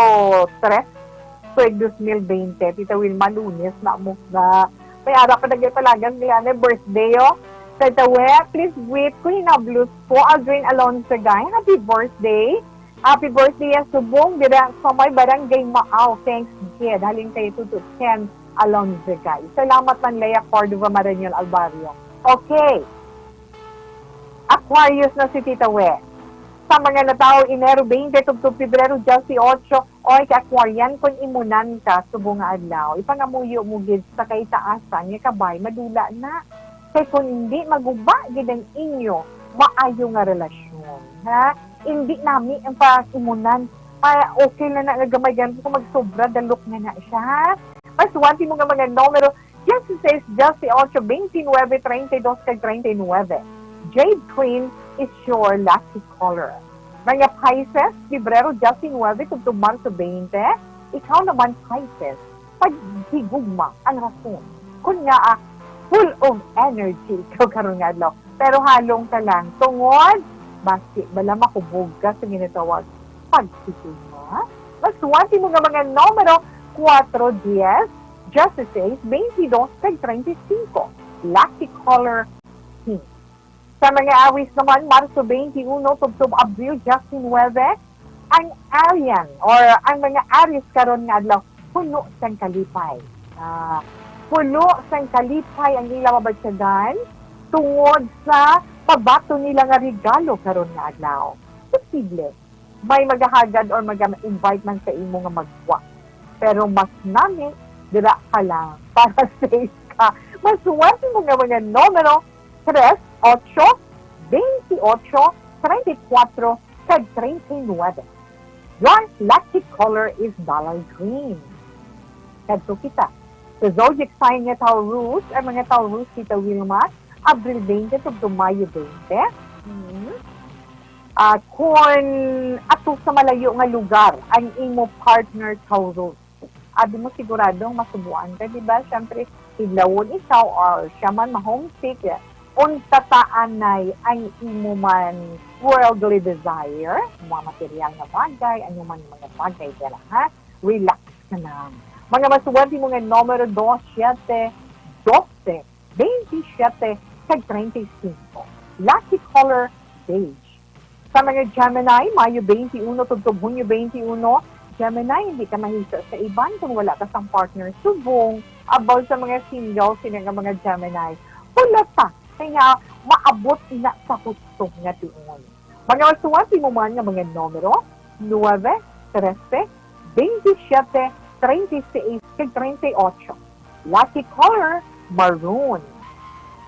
Speaker 5: 3, 2020. Tita Wilma Lunes na mo na may ara pa nagpalagan niya na birthday oh. Sa tawe, please greet Queen of Blues po, Aldrin Alonso Gay. Happy birthday! Happy birthday sa subong dira sa may barangay Maaw. Thanks, kid. Haling kayo to Ken Alonso Gay. Salamat man Leia Cordova Marañon Alvario. Okay. Aquarius na si Tita We. Sa mga natao, Enero 20, tugtog Pebrero 18, oy ka-Aquarian, kung imunan ka, subong nga adlaw, ipangamuyo mo gid sa kaitaasan, nga kabay, madula na. Kaya kung hindi maguba gid ang inyo, maayo nga relasyon. Ha? Hindi nami ang pag-imunan, okay na na gamay ganito kung magsobra, dalok na siya. Ha? Mas wanti mo nga mga numero, 16, 18, 29, 32, 39. Jade Queen is your lucky color. Mga Pisces, Pebrero 19, tugtog Marso 20, ikaw naman Pisces, paghigugma ang rason. Kung nga full of energy, ikaw karon nga adlaw. Pero halong ka lang, tungod, basi, bala makubog ka sa ginatawag, pagsigugma. Mas wanti mo nga mga numero, 4, 10, 16, 22, 35. Lucky color, pink. Sa mga awis naman, Marso 21, tugtog Abril 19, ang Arian or ang mga Aries karon nga adlaw, puno sang kalipay. Puno sang kalipay ang ilang mabadsyagan tungod sa pabato nila nga regalo karon nga adlaw. Posible, may magahagad or mag-invite man sa imo nga magwa. Pero mas nami, dira ka lang para safe ka. Mas wanti mo nga mga numero, 3, 8, 28, 34, kag 39. Your lucky color is dollar green. Kadto kita. Sa zodiac sign nga Taurus, ay mga Taurus, Tita Wilma, Abril 20 to Mayo 20. Kung ato sa malayo nga lugar, ang imo partner Taurus, abi mo siguradong masubuan ka, di ba? Siyempre, idlawon ikaw or siya man ma-homesick, untataan ang imo man worldly desire, mga material na bagay, ano man mga bagay dala, ha? Relax ka na. Mga masuwerte mo nga numero 27, 12, 27, kag 35. Lucky color, beige. Sa mga Gemini, Mayo 21, tugtog Hunyo 21, Gemini, hindi ka mahisa sa iban kung wala ka sang partner. Subong, about sa mga single, sila nga mga Gemini, wala pa. Kaya maabot na sa hustong nga tiyon. Mga masuwerte mo man nga mga numero, 9, 13, 27, 36, 38. Lucky color, maroon.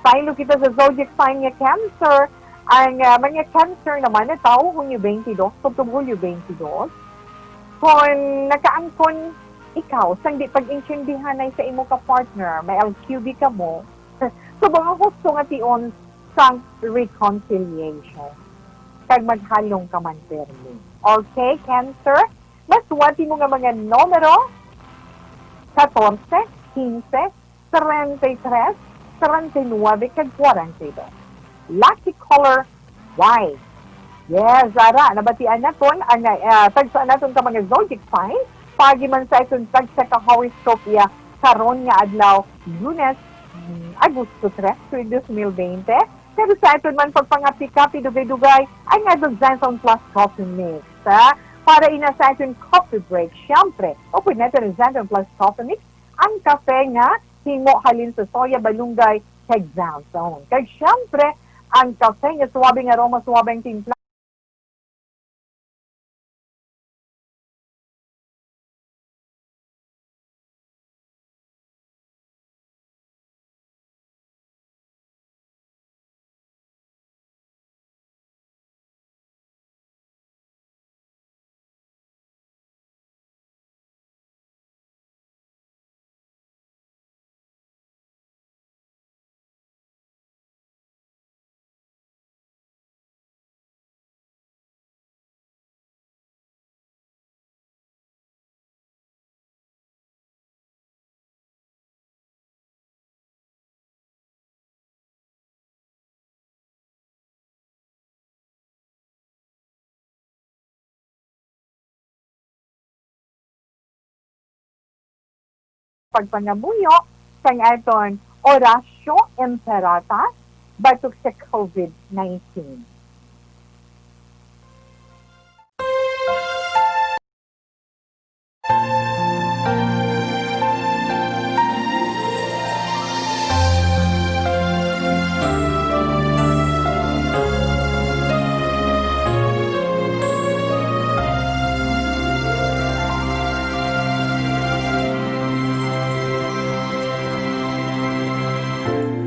Speaker 5: Pailo kita sa zodiac sign nga Cancer. Ang mga Cancer naman na tao, Hunyo 22, tugtog Hulyo 22. Kung nakaangkon ikaw, sang di pag-intindihan ay sa imo ka partner, may LQB ka mo, so mga gusto nga tion sang reconciliation. Kag maghalong ka man permi. Okay, Cancer? Maswati mo nga mga numero 14, 15, 33, 39, kag 42. Lucky color, white. Yes, Zara, nabatian naton ang tagsaan naton ka mga zodiac signs. Pagi man sa itong tagsa ka horoscope karon nga adlaw, Lunes, Agosto 3, 2020. Pero sa itong man pagpangapi-kapi, dugay-dugay, ay nga Johnson Plus Coffee Mix. Para ina sa itong coffee break, syempre, o pwede natin ang Johnson Plus Coffee Mix, ang kape nga, himo halin sa soya, balunggay, kag Johnson. Kag syempre, ang kape nga suwabing aroma, suwabing timpla, pagpangamuyo sa aton Orasyo Imperata batok sa COVID-19.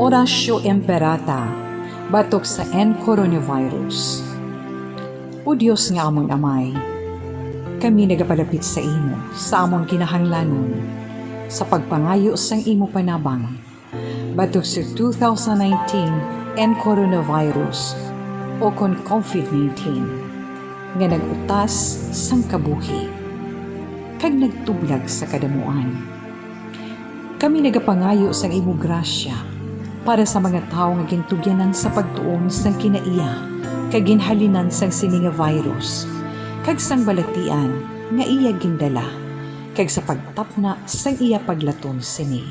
Speaker 13: Orasyo Imperata, batok sa coronavirus. O Diyos nga among amay, kami nagapalapit sa imo, sa among kinahanglanon, sa pagpangayo sang imo panabang, batok sa 2019 coronavirus o kon COVID-19, nga nagutas sang kabuhi, kag nagtublag sa kadamuan. Kami nagapangayo sang imo grasya, para sa mga tao nga gintugyanan sa pagtuon sang kinaiya kag ginhalinan sang sini nga virus kag sang balatian nga iya gindala kag sa pagtapna sang iya paglaton sini.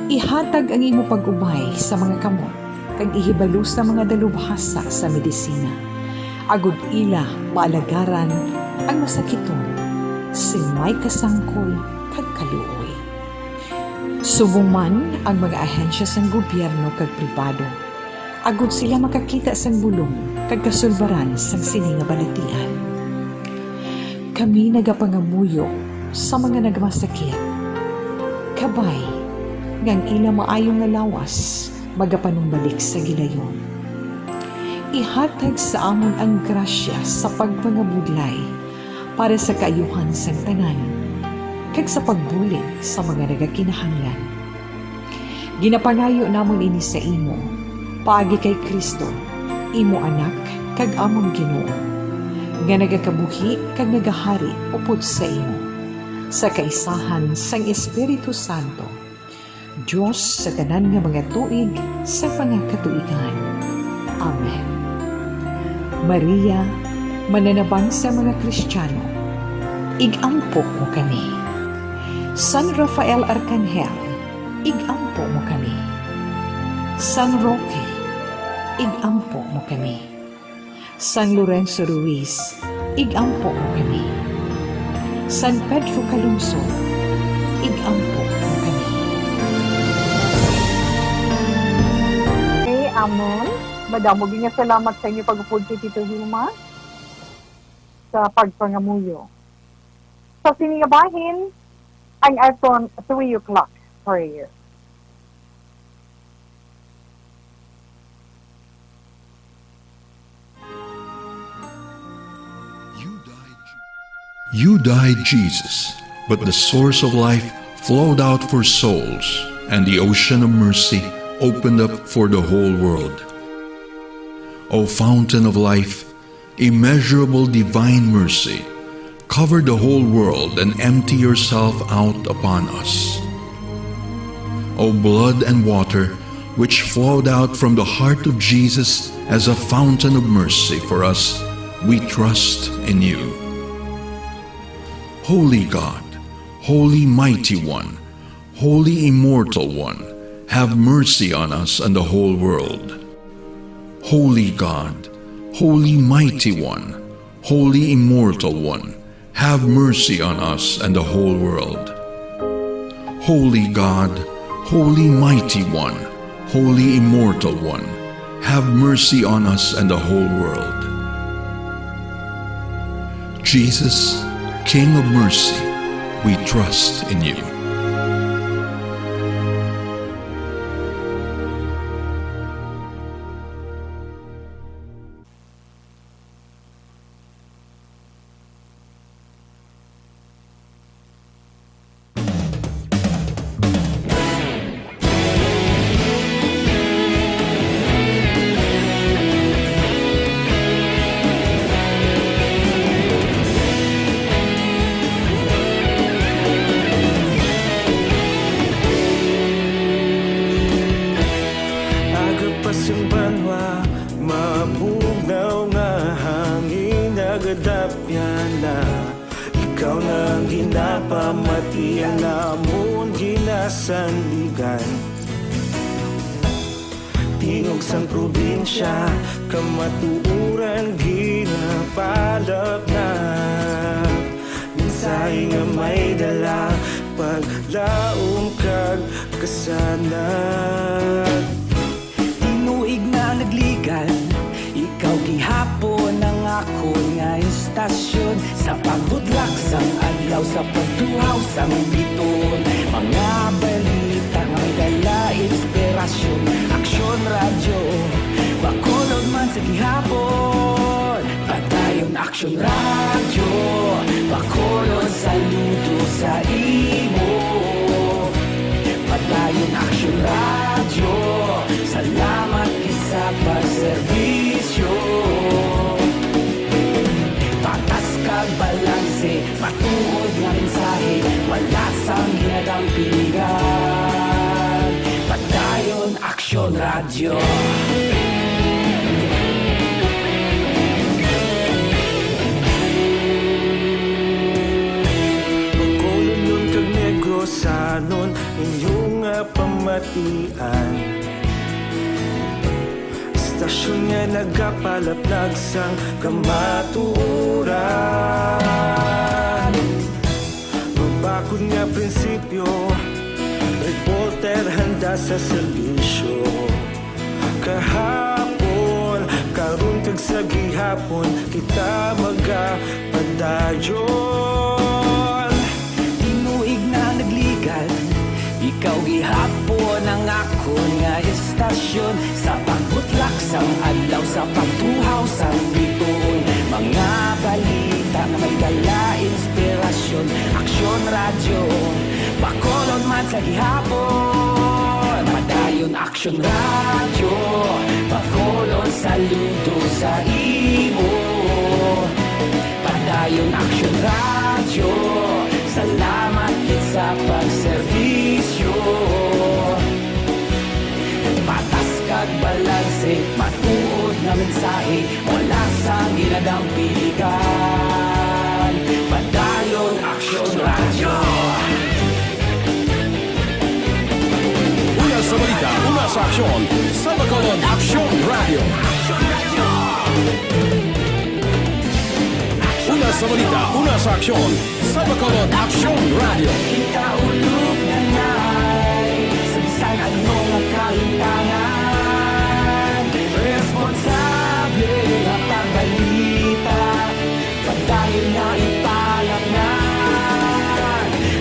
Speaker 13: Ihatag ang imo pag-ubay sa mga kamot kag ihibalo sa mga dalubhasa sa medisina. Agud ila maalagaran ang masakiton sin may kasangkol kag kaluoy. Subong man ang mga ahensya sang gobyerno kag pribado, agud sila makakita sang bulong kag kasulbaran sang sini nga balatian. Kami nagapangamuyo sa mga nagmasakit, kabay ngang ila maayong nga lawas magapanumbalik sa gilayon. Ihatag sa amon ang grasya sa pagpangabudlay para sa kaayuhan sang tanan kag sa pagbulig sa mga nagakinahanglan. Ginapangayo namon ini sa imo, paagi kay Kristo, imo anak kag among Ginoo, nga nagakabuhi kag nagahari upod sa imo, sa kaisahan sang Espiritu Santo, Diyos sa tanan nga mga tuig sa pangakatuigan. Amen. Maria, mananabang sa mga Kristiyano, igampo mo kami. San Rafael Arcangel, igampo mo kami. San Roque, igampo mo kami. San Lorenzo Ruiz, igampo mo kami. San Pedro Calungsod, igampo mo kami.
Speaker 5: Okay, amen. Madamo nga salamat sa inyo pag-upod si Tito Hilma sa pagpangamuyo. Sa siningabahin, ang aton 3 o'clock prayer.
Speaker 14: You died, Jesus, but the source of life flowed out for souls, and the ocean of mercy opened up for the whole world. O fountain of life, immeasurable divine mercy, cover the whole world and empty yourself out upon us. O blood and water, which flowed out from the heart of Jesus as a fountain of mercy for us, we trust in you. Holy God, Holy Mighty One, Holy Immortal One, have mercy on us and the whole world. Holy God, Holy Mighty One, Holy Immortal One, have mercy on us and the whole world. Holy God, Holy Mighty One, Holy Immortal One, have mercy on us and the whole world. Jesus, King of mercy, we trust in you.
Speaker 3: Ikaw na ginapamatian namon ginasandigan. Tingog sang probinsya, kamatuuran ginapalap na. Minsay nga may dala, paglaom kag kasanag.
Speaker 6: Tinuig na nagligan, ikaw gihapon ang ako nga istasyon. Sa pagbutlak sang adlaw, sa pagtuhaw sang biton. Mga balita nga may dala inspirasyon. Aksyon radyo, bakolod man sa gihapon. Padayon aksyon radyo, bakolod saludo sa imo. Padayon aksyon radyo, salamat isa pagserbisyo. Patas kag balanse, matuod nga mensahe, wala sang ginadang piligan. Padayon aksyon radyo.
Speaker 3: Bakolod nun kag Negrosanon, inyong pamatian. Istasyon nga nagapalaplag sang kamatuuran. Mabakod nga prinsipyo, reporter handa sa serbisyo. Kahapon, karon kag sa gihapon, kita magapadayon.
Speaker 6: Tinuig na nagligan, ikaw gihapon ang ako nga istasyon. Sa pagbutlak sang adlaw, sa pagtuhaw sang biton. Mga balita na may dala inspirasyon. Aksyon radyo, bakolod man sa gihapon. Padayon aksyon radyo, bakolod saludo sa imo. Padayon aksyon radyo, salamat kit sa pagserbisyo. Patas kag balanse, matuod nga mensahe, wala sang ginadang piligan. Padayon aksyon radyo.
Speaker 4: Una sa balita, una sa aksyon, sa Bacolod Aksyon Radio. Una sa balita, una sa aksyon, sa Bacolod Aksyon Radio.
Speaker 6: Ikaulog na na'y sa bisan anong kalintangan. Responsable na pagbalita, padayon na ipalak na.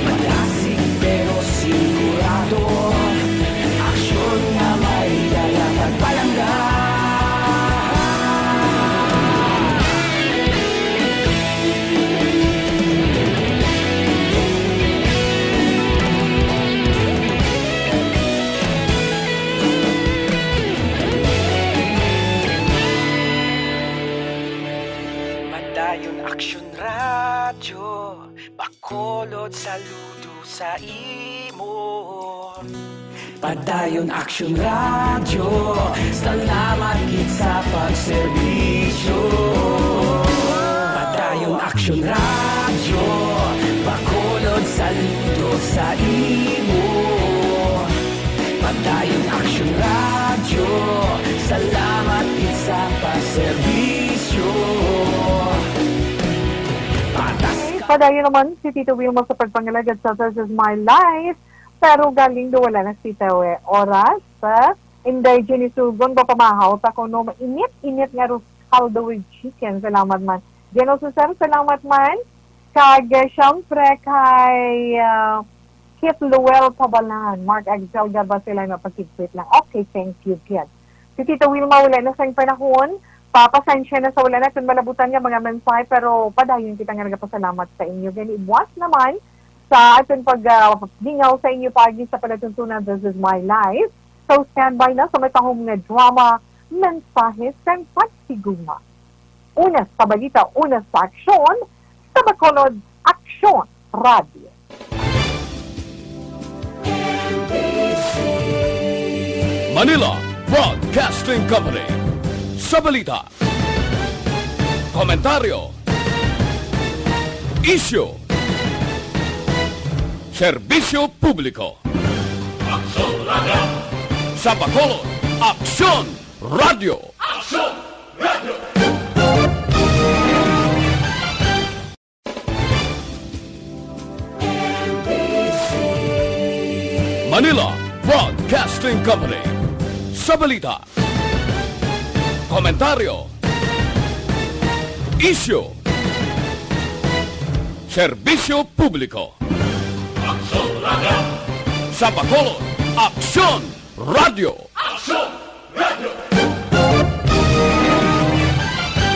Speaker 6: Malasig pero sigurado, aksyon na may dala pagpalanggan. bakulod saludo sa imo. Padayon Action Radio, salamat gid sa pagserbisyo. Padayon Action Radio, bakulod saludo sa imo. Padayon Action Radio, salamat gid sa pagserbisyo.
Speaker 5: Padayon naman si Tito Wilma sa pagpangalagad sa This Is My Life. Pero galing do wala na si Tawe. Oras sa Inday Sugon ba pamahaw ta ko no mainit-init nga ro caldo with chicken. Salamat man. Geno Sir, salamat man. Kag syempre kay Kit Luel Pabalan, Mark Axel ba sila na pagkikit lang. Okay, thank you, Kit. Si Tito Wilma wala na sa panahon. Papasensya na sa wala na kung malabutan niya mga mensahe, pero padayon kita nga nagpasalamat sa inyo. Gani, ibuwas naman sa ating pag-dingaw sa inyo pagi sa palatuntunan This Is My Life. So, standby na sa matahong na drama, mensahe sa pagsiguma. Una sa balita, una sa aksyon, sa Bacolod Aksyon Radio.
Speaker 1: Manila Broadcasting Company. Sa balita, komentaryo, isyu, serbisyo publiko.
Speaker 2: Aksyon Radio!
Speaker 1: Sa Bacolod, Aksyon Radio!
Speaker 2: Aksyon Radio!
Speaker 1: Manila Broadcasting Company. Sa balita, komentaryo, isyu, serbisyo publiko.
Speaker 2: Aksyon Radio!
Speaker 1: Sa Bacolod, Aksyon Radio!
Speaker 2: Aksyon